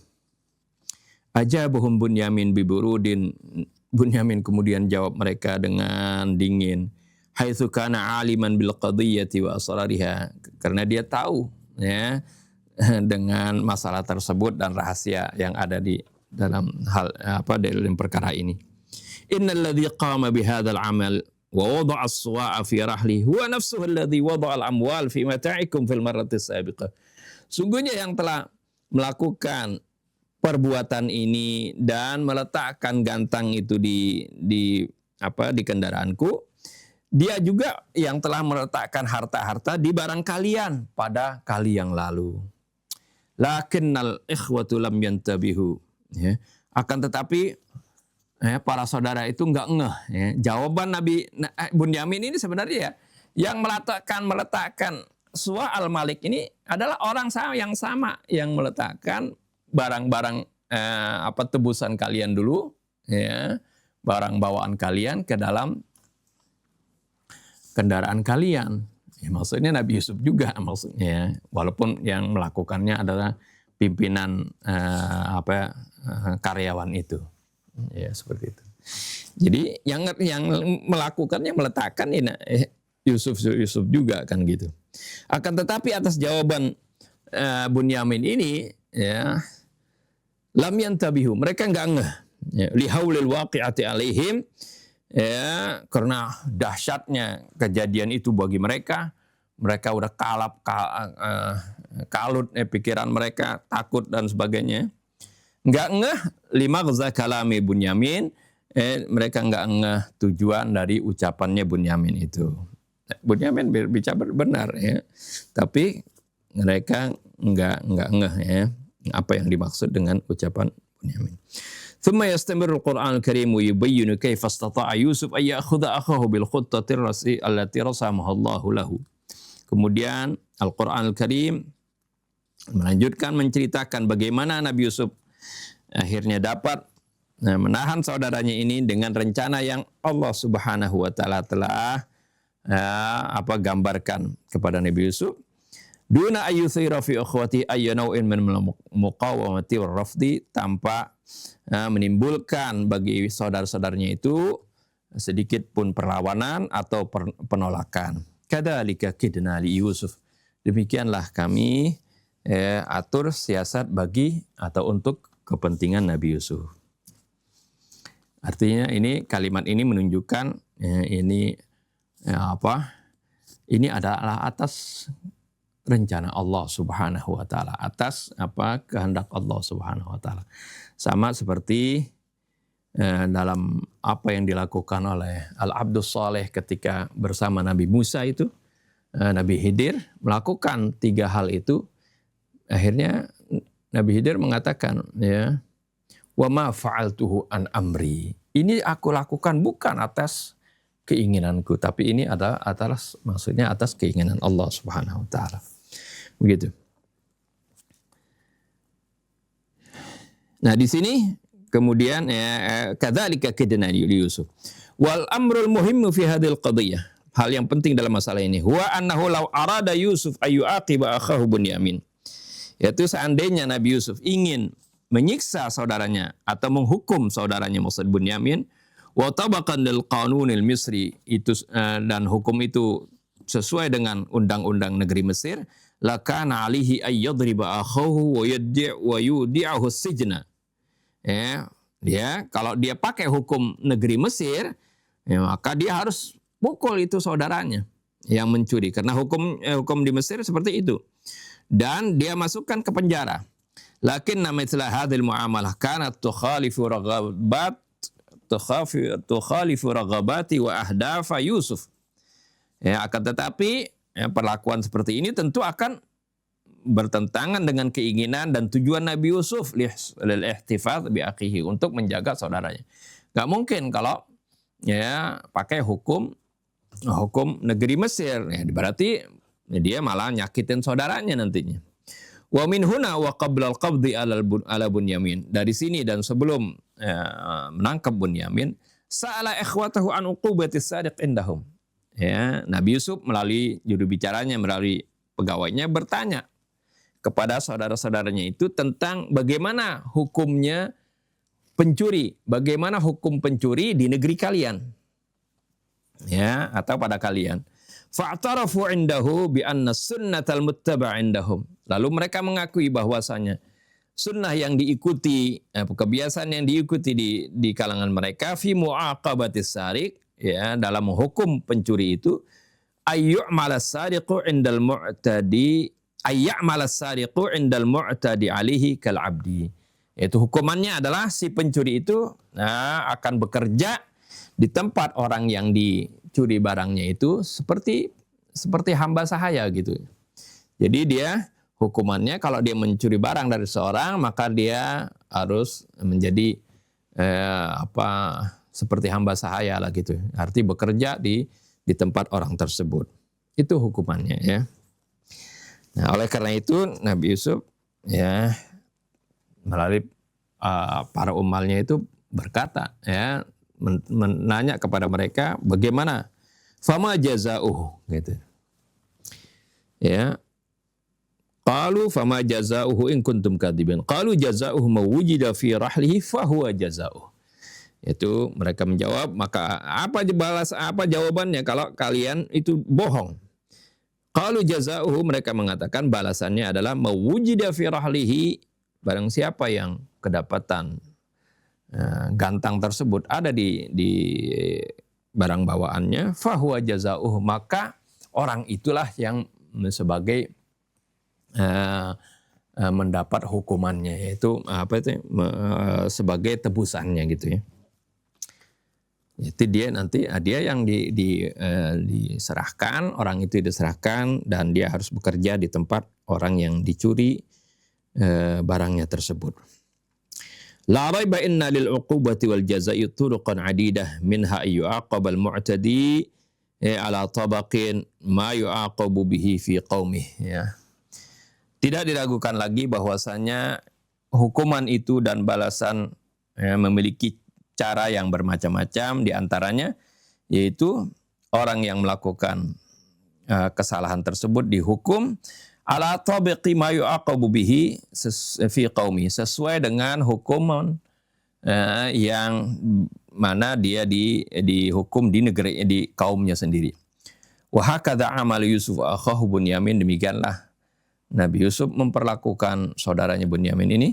Ajabuhum Bunyamin biburudin. Bunyamin kemudian jawab mereka dengan dingin. Haitsu kana aliman bil qadhiyyati wa asrariha. Karena dia tahu dengan masalah tersebut dan rahasia yang ada di dalam dalam perkara ini. Innal ladzi qama bihadzal amal wa wada'a as-suwa'a fi rahli huwa nafsuhu alladzi wada'a al-amwal fi mata'ikum fil marrati as-sabiqah. Sungguhnya yang telah melakukan perbuatan ini dan meletakkan gantang itu di kendaraanku, dia juga yang telah meletakkan harta-harta di barang kalian pada kali yang lalu. Lakinnal ikhwatu lam yantabihu. Akan tetapi para saudara itu enggak ngeh. Jawaban Nabi Bunyamin ini sebenarnya yang meletakkan Suwa al-Malik ini adalah orang yang sama yang meletakkan barang-barang tebusan kalian dulu, barang bawaan kalian ke dalam kendaraan kalian. Maksudnya Nabi Yusuf juga maksudnya, walaupun yang melakukannya adalah pimpinan karyawan itu, seperti itu. Jadi yang melakukannya, meletakkan Yusuf juga kan gitu. Akan tetapi atas jawaban Bunyamin ini, lam yantabihu, mereka enggak ngeh, lihaulil waqi'ati alaihim, karena dahsyatnya kejadian itu bagi mereka udah kalut pikiran mereka, takut dan sebagainya. Enggak ngeh limaghza kalami Bunyamin, mereka enggak ngeh tujuan dari ucapannya Bunyamin itu. Bunyamin bicara benar, tapi mereka enggak ngeh apa yang dimaksud dengan ucapan Bunyamin. Thumma yastamirul Qur'an al-Karim yubayyinu kaifa istata'a Yusuf ay ya'khudha akhahu bil khuttati allati rasamaha Allahu lahu. Kemudian Al-Qur'an al-Karim melanjutkan menceritakan bagaimana Nabi Yusuf akhirnya dapat menahan saudaranya ini dengan rencana yang Allah Subhanahu wa taala telah gambarkan kepada Nabi Yusuf. Duna ayyuthira fi akhwati ayyanawin min muqawamati wal rafdi, tanpa menimbulkan bagi saudara-saudaranya itu sedikit pun perlawanan atau penolakan. Kadzalika kidna li Yusuf. Demikianlah kami atur siasat bagi atau untuk kepentingan Nabi Yusuf. Artinya ini kalimat ini menunjukkan ini ini adalah atas rencana Allah Subhanahu wa taala, atas kehendak Allah Subhanahu wa taala. Sama seperti dalam apa yang dilakukan oleh Al-Abdus Saleh ketika bersama Nabi Musa itu, Nabi Khidir melakukan 3 hal itu. Akhirnya Nabi Khidir mengatakan, ya, wa ma fa'altuhu an amri. Ini aku lakukan bukan atas keinginanku, tapi ini adalah maksudnya atas keinginan Allah Subhanahu wa taala. Begitu. Nah, di sini kemudian kadzalika kidna li Yusuf. Wal amrul muhimmu fi hadhil qadhiyah. Hal yang penting dalam masalah ini, huwa annahu law arada Yusuf ayu aqiba akhahu Bunyamin. Yaitu seandainya Nabi Yusuf ingin menyiksa saudaranya atau menghukum saudaranya maksud Bunyamin, wa tabaqan lil qanunil Misri, itu dan hukum itu sesuai dengan undang-undang negeri Mesir, lakana alihi ayyadriba akhahu wa yudi'ahu sijna. Kalau dia pakai hukum negeri Mesir, maka dia harus pukul itu saudaranya yang mencuri, karena hukum di Mesir seperti itu, dan dia masukkan ke penjara. Lakin mithla hadhil muamalah kanat tukhalifu raghabati wa ahdafa Yusuf. Akan tetapi perlakuan seperti ini tentu akan bertentangan dengan keinginan dan tujuan Nabi Yusuf lil ihtifadz bi akhihi, untuk menjaga saudaranya. Gak mungkin kalau pakai hukum negeri Mesir, berarti dia malah nyakitin saudaranya nantinya. Wa min huna wa qabla al-qabdi ala Bunyamin. Dari sini dan sebelum menangkap Bunyamin, sa'ala ikhwatahu an uqubati sadiq indahum. Nabi Yusuf melalui juru bicaranya, melalui pegawainya bertanya kepada saudara-saudaranya itu tentang bagaimana hukumnya pencuri, bagaimana hukum pencuri di negeri kalian, atau pada kalian. Fa'tarafu indahu bi anna sunnatal muttaba' indahum. Lalu mereka mengakui bahwasanya sunnah yang diikuti, kebiasaan yang diikuti di kalangan mereka, fi mu'aqabatis sariq, dalam hukum pencuri itu, ayyu'malas sariqu indal mu'tadi alihi kal abdi. Itu hukumannya adalah si pencuri itu akan bekerja di tempat orang yang dicuri barangnya itu seperti hamba sahaya gitu. Jadi dia hukumannya kalau dia mencuri barang dari seorang, maka dia harus menjadi seperti hamba sahaya lah gitu. Arti bekerja di tempat orang tersebut. Itu hukumannya, ya. Nah, oleh karena itu Nabi Yusuf melalui para umalnya itu berkata, menanya kepada mereka bagaimana fama jazauhu gitu. Qalu fama jazauhu in kuntum kadzibin. Qalu jazauhu ma wujida fi rahlihi fa huwa jazauhu. Itu mereka menjawab, maka apa jawabannya kalau kalian itu bohong? Qalu jazauhu, mereka mengatakan balasannya adalah ma wujida fi rahlihi, barang siapa yang kedapatan gantang tersebut ada di barang bawaannya, fahuwa jazauh, maka orang itulah yang sebagai mendapat hukumannya, yaitu sebagai tebusannya gitu, ya. Itu dia nanti yang diserahkan, orang itu diserahkan dan dia harus bekerja di tempat orang yang dicuri barangnya tersebut. La raiba inna lil uqubati wal jazaa'i turuqan adidah minha yu'aqabal mu'tadi ala tabaqin ma yu'aqabu bihi fi qaumih, ya. Tidak diragukan lagi bahwasanya hukuman itu dan balasan memiliki cara yang bermacam-macam, di antaranya yaitu orang yang melakukan kesalahan tersebut dihukum ala tabiqi ma yu'aqabu bihi fi qaumi, sesuai dengan hukuman yang mana dia dihukum di negeri, di kaumnya sendiri. Wa hakadha amal Yusuf akhahu Bunyamin, demikianlah Nabi Yusuf memperlakukan saudaranya Bunyamin ini.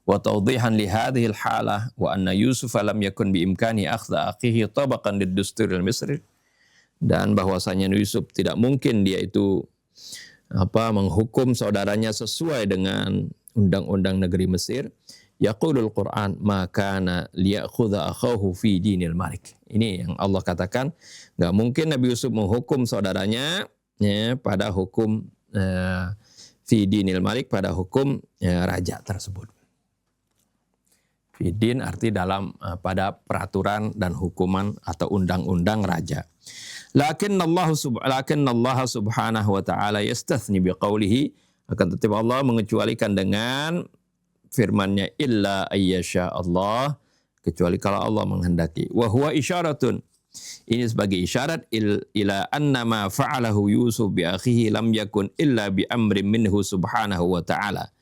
Wa tawdihan li hadhihi al-halah wa anna Yusuf lam yakun bi imkani akhdha akhihi tabaqan lid-dustur al-misri, dan bahwasanya Yusuf tidak mungkin dia itu menghukum saudaranya sesuai dengan undang-undang negeri Mesir. Yaqulul Quran maka liya'khudha akhahu fi dinil malik. Ini yang Allah katakan, enggak mungkin Nabi Yusuf menghukum saudaranya pada hukum fi dinil malik, pada hukum raja tersebut. Fi din arti dalam pada peraturan dan hukuman atau undang-undang raja. Lakin Allah subhanahu wa ta'ala yastathni biqaulihi, akan tetapi Allah mengecualikan dengan firman-Nya, illa ayyasha Allah, kecuali kalau Allah menghendaki. Wa huwa isyaratun, ini sebagai isyarat ila anna ma fa'alahu Yusuf bi akhihi lam yakun illa bi amrin minhu subhanahu wa ta'ala.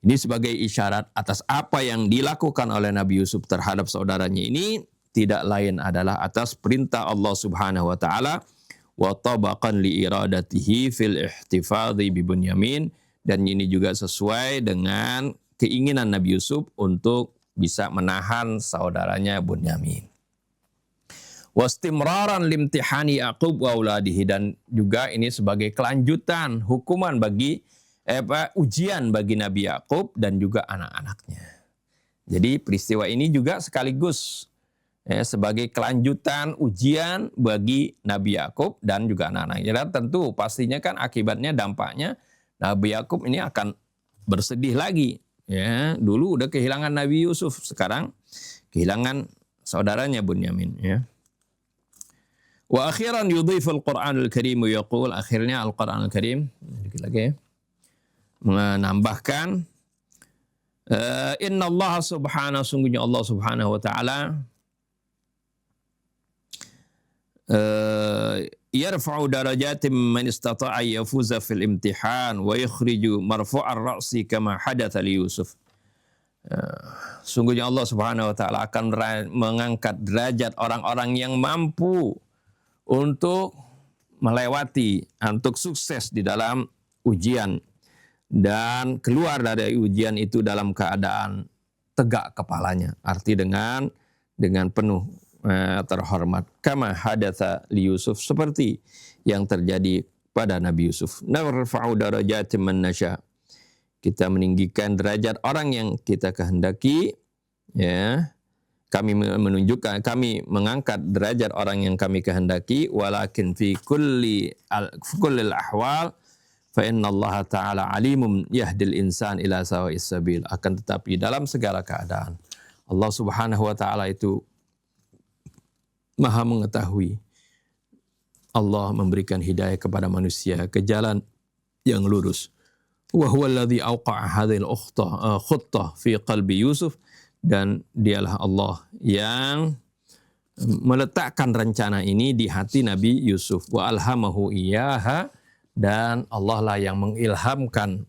Ini sebagai isyarat atas apa yang dilakukan oleh Nabi Yusuf terhadap saudaranya ini tidak lain adalah atas perintah Allah Subhanahu wa taala, wa tabaqan li iradatihi fil ihtifadhi bi Bunyamin, dan ini juga sesuai dengan keinginan Nabi Yusuf untuk bisa menahan saudaranya Bunyamin. Wastimraran limtihani Yaqub wa auladihi, dan juga ini sebagai kelanjutan hukuman bagi ujian bagi Nabi Yaqub dan juga anak-anaknya. Jadi peristiwa ini juga sekaligus sebagai kelanjutan ujian bagi Nabi Yaqub dan juga anak-anaknya. Dan tentu pastinya kan akibatnya, dampaknya Nabi Yaqub ini akan bersedih lagi. Ya, dulu udah kehilangan Nabi Yusuf, sekarang kehilangan saudaranya Bunyamin. Ya. Wa akhiran yudhiful Qur'anul Karim yaqul, akhirnya Al-Qur'anul Karim dikit lagi menambahkan inna Allah subhanahu, sungguhnya Allah subhanahu wa ta'ala yarfa'u darajatim man istata'a yafuza fil imtihan wa yukhriju marfu'ar ra'si kama hadatha li Yusuf. Sungguhnya Allah subhanahu wa ta'ala akan mengangkat derajat orang-orang yang mampu untuk melewati, untuk sukses di dalam ujian, dan keluar dari ujian itu dalam keadaan tegak kepalanya, arti dengan penuh terhormat. Kama hadatsa li Yusuf, seperti yang terjadi pada Nabi Yusuf. Narfa'u darajatin man nasya, kita meninggikan derajat orang yang kita kehendaki, ya. Kami menunjukkan, kami mengangkat derajat orang yang kami kehendaki. Walakin fi kullil ahwal fa inna Allah ta'ala alimun yahdil insan ila sawa'is sabil. Akan tetapi dalam segala keadaan Allah subhanahu wa ta'ala itu maha mengetahui. Allah memberikan hidayah kepada manusia ke jalan yang lurus. Wa huwa alladhi awqa'a hadhil khuttah fi qalbi Yusuf, dan dialah Allah yang meletakkan rencana ini di hati Nabi Yusuf. Wa alhamahu iyyaha, dan Allah lah yang mengilhamkan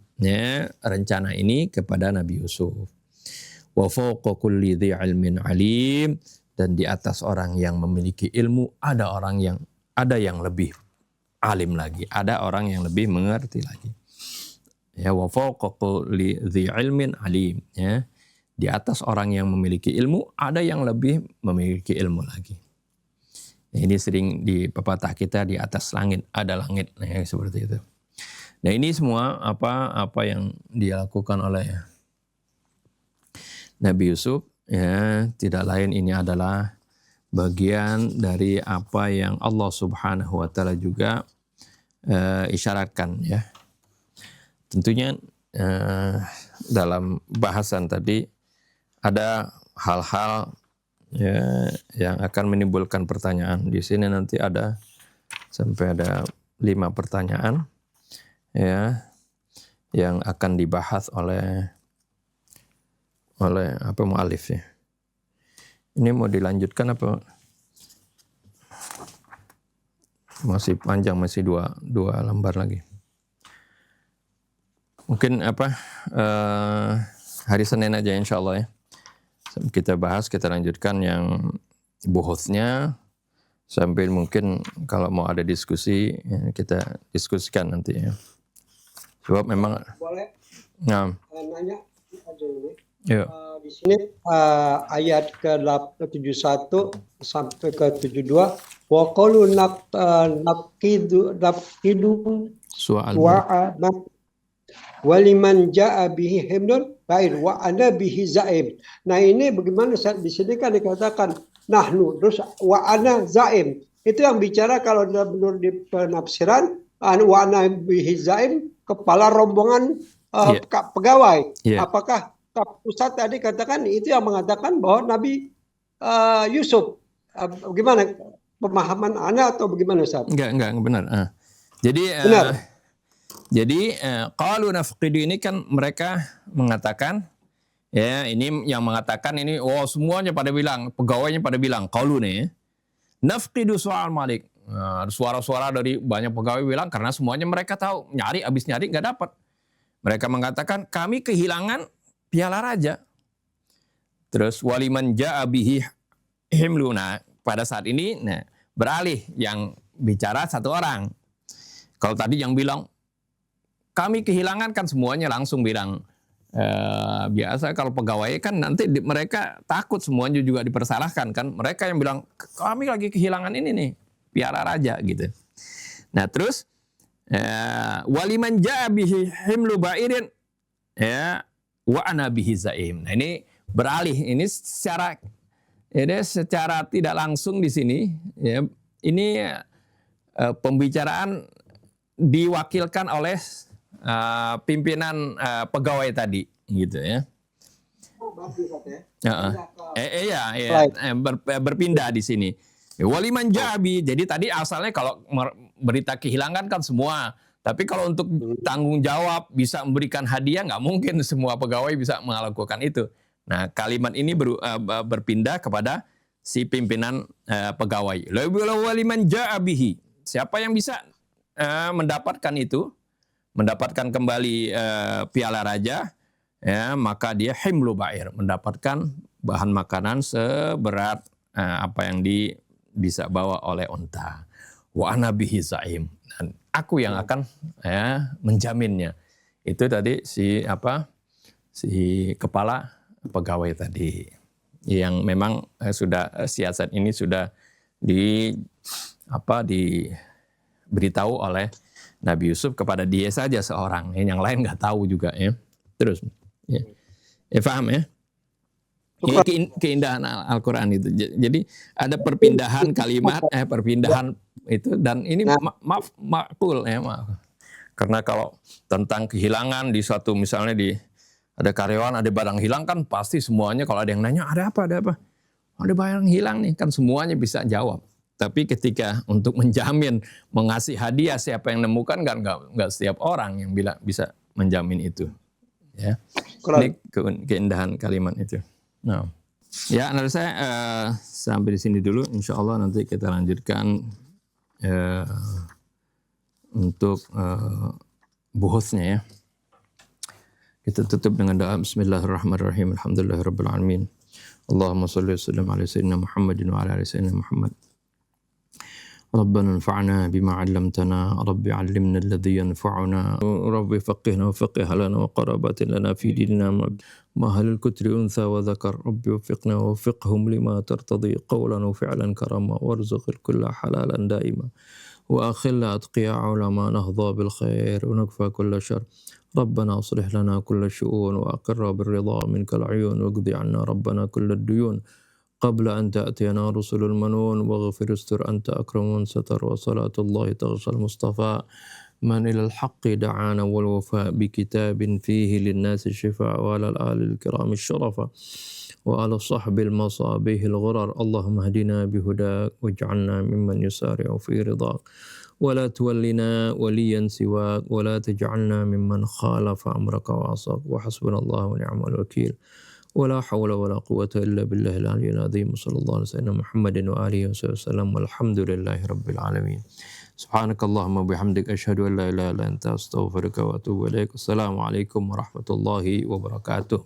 rencana ini kepada Nabi Yusuf. Wa fawqa kulli dhi ilmin alim, dan di atas orang yang memiliki ilmu ada yang lebih alim lagi, ada orang yang lebih mengerti lagi. Ya, wa fawqa kulli dhi ilmin alim, ya. Di atas orang yang memiliki ilmu ada yang lebih memiliki ilmu lagi. Ini sering di pepatah kita, di atas langit ada langit, nah, seperti itu. Nah, ini semua apa yang dilakukan oleh Nabi Yusuf, ya, tidak lain ini adalah bagian dari apa yang Allah Subhanahu wa taala juga isyaratkan, ya. Tentunya dalam bahasan tadi ada hal-hal, ya, yang akan menimbulkan pertanyaan. Di sini nanti ada sampai ada 5 pertanyaan, ya, yang akan dibahas oleh mu'alif, ya. Ini mau dilanjutkan apa masih panjang, masih dua lembar lagi? Mungkin hari Senin aja insya Allah ya. Kita bahas, kita lanjutkan yang buhutsnya sambil mungkin kalau mau ada diskusi ya, kita diskusikan nanti ya. Sebab memang Boleh nah, nanya aja ini. yuk. Di sini ayat ke-71 sampai ke-72 wa qalu nafqidu Su'al. wa waliman ja'a bihi himdun baik wa ana bihi zaim. Nah, ini bagaimana di sini kan dikatakan nahnu terus wa ana zaim. Itu yang bicara kalau menurut di penafsiran wa ana bihi zaim kepala rombongan pegawai. Yeah. Apakah Ustaz tadi katakan itu yang mengatakan bahwa Nabi Yusuf? Bagaimana pemahaman Anda atau bagaimana Ustaz? Enggak benar. Jadi Benar. Qalu nafqidu ini kan mereka mengatakan ya, ini yang mengatakan ini semuanya pada bilang, pegawainya pada bilang qalu nih nafqidu soal malik. Nah, suara-suara dari banyak pegawai bilang karena semuanya mereka tahu habis nyari nggak dapat. Mereka mengatakan kami kehilangan piala raja. Terus waliman ja'a bihi himluna. Pada saat ini beralih yang bicara satu orang. Kalau tadi yang bilang kami kehilangan kan semuanya langsung bilang biasa kalau pegawai kan nanti mereka takut semuanya juga dipersalahkan kan. Mereka yang bilang kami lagi kehilangan ini nih piala raja gitu. Nah terus waliman ja'a bihi himlu ba'irin ya wa ana bihi zaim. Nah ini beralih ini secara tidak langsung di sini ya, ini pembicaraan diwakilkan oleh pimpinan pegawai tadi gitu ya. Berpindah di sini. Waliman jabi. Jadi tadi asalnya kalau berita kehilangan kan semua. Tapi kalau untuk tanggung jawab bisa memberikan hadiah nggak mungkin semua pegawai bisa melakukan itu. Nah kalimat ini berpindah kepada si pimpinan pegawai. Waliman jabihi. Siapa yang bisa mendapatkan itu? Mendapatkan kembali piala raja, ya, maka dia himlu ba'ir, mendapatkan bahan makanan seberat apa yang bisa bawa oleh unta. Wa ana bihi zaim, dan aku yang akan menjaminnya. Itu tadi si kepala pegawai tadi yang memang sudah siasat ini sudah diberitahu oleh Nabi Yusuf kepada dia saja seorang, yang lain nggak tahu juga ya. Terus, paham ya? Ini keindahan Al-Quran itu. Jadi ada perpindahan kalimat, perpindahan itu, dan ini makul ya, maaf. Karena kalau tentang kehilangan di suatu misalnya ada karyawan, ada barang hilang kan pasti semuanya kalau ada yang nanya ada apa, ada barang hilang nih kan semuanya bisa jawab. Tapi ketika untuk menjamin mengasih hadiah siapa yang nemukan kan nggak setiap orang yang bisa menjamin itu. Ya. Ini keindahan kalimat itu. Nah, ya menurut saya sampai di sini dulu. Insya Allah nanti kita lanjutkan untuk buhutsnya ya. Kita tutup dengan doa Bismillahirrahmanirrahim. Alhamdulillahirabbil alamin. Allahumma shalli wa sallim ala sayyidina Muhammadin wa ala ali sayyidina Muhammad. ربنا انفعنا بما علمتنا رب علمنا الذي ينفعنا رب فقهنا وفقه لنا وقرابات لنا في ديننا ما هل الكتر أنثى وذكر رب وفقنا ووفقهم لما ترتضي قولا وفعلا كرما وارزق الكل حلالا دائما وأخلنا أتقياء علماء نهضى بالخير ونكفى كل شر ربنا أصلح لنا كل الشؤون وأقر بالرضا منك العيون واقضي عنا ربنا كل الديون قبل أن تأتينا رسل المنون واغفر استر أنت أكرم من ستر وصلاة الله تغشى المصطفى من إلى الحق دعانا والوفاء بكتاب فيه للناس الشفاء وعلى الآل الكرام الشرفة وعلى الصحب المصابيح الغرر اللهم اهدنا بهداك واجعلنا ممن يسارع في رضاك ولا تولنا وليا سواك ولا تجعلنا ممن خالف أمرك وعصاك وحسبنا الله ونعم الوكيل ولا حول ولا قوة إلا بالله العلي العظيم صلى الله عليه وسلم محمد وآله وصحبه وسلم والحمد لله رب العالمين Subhanakallahumma bihamdik asyhadu an la ilaha illa anta astaghfiruka wa atubu ilaik. Assalamualaikum warahmatullahi wabarakatuh.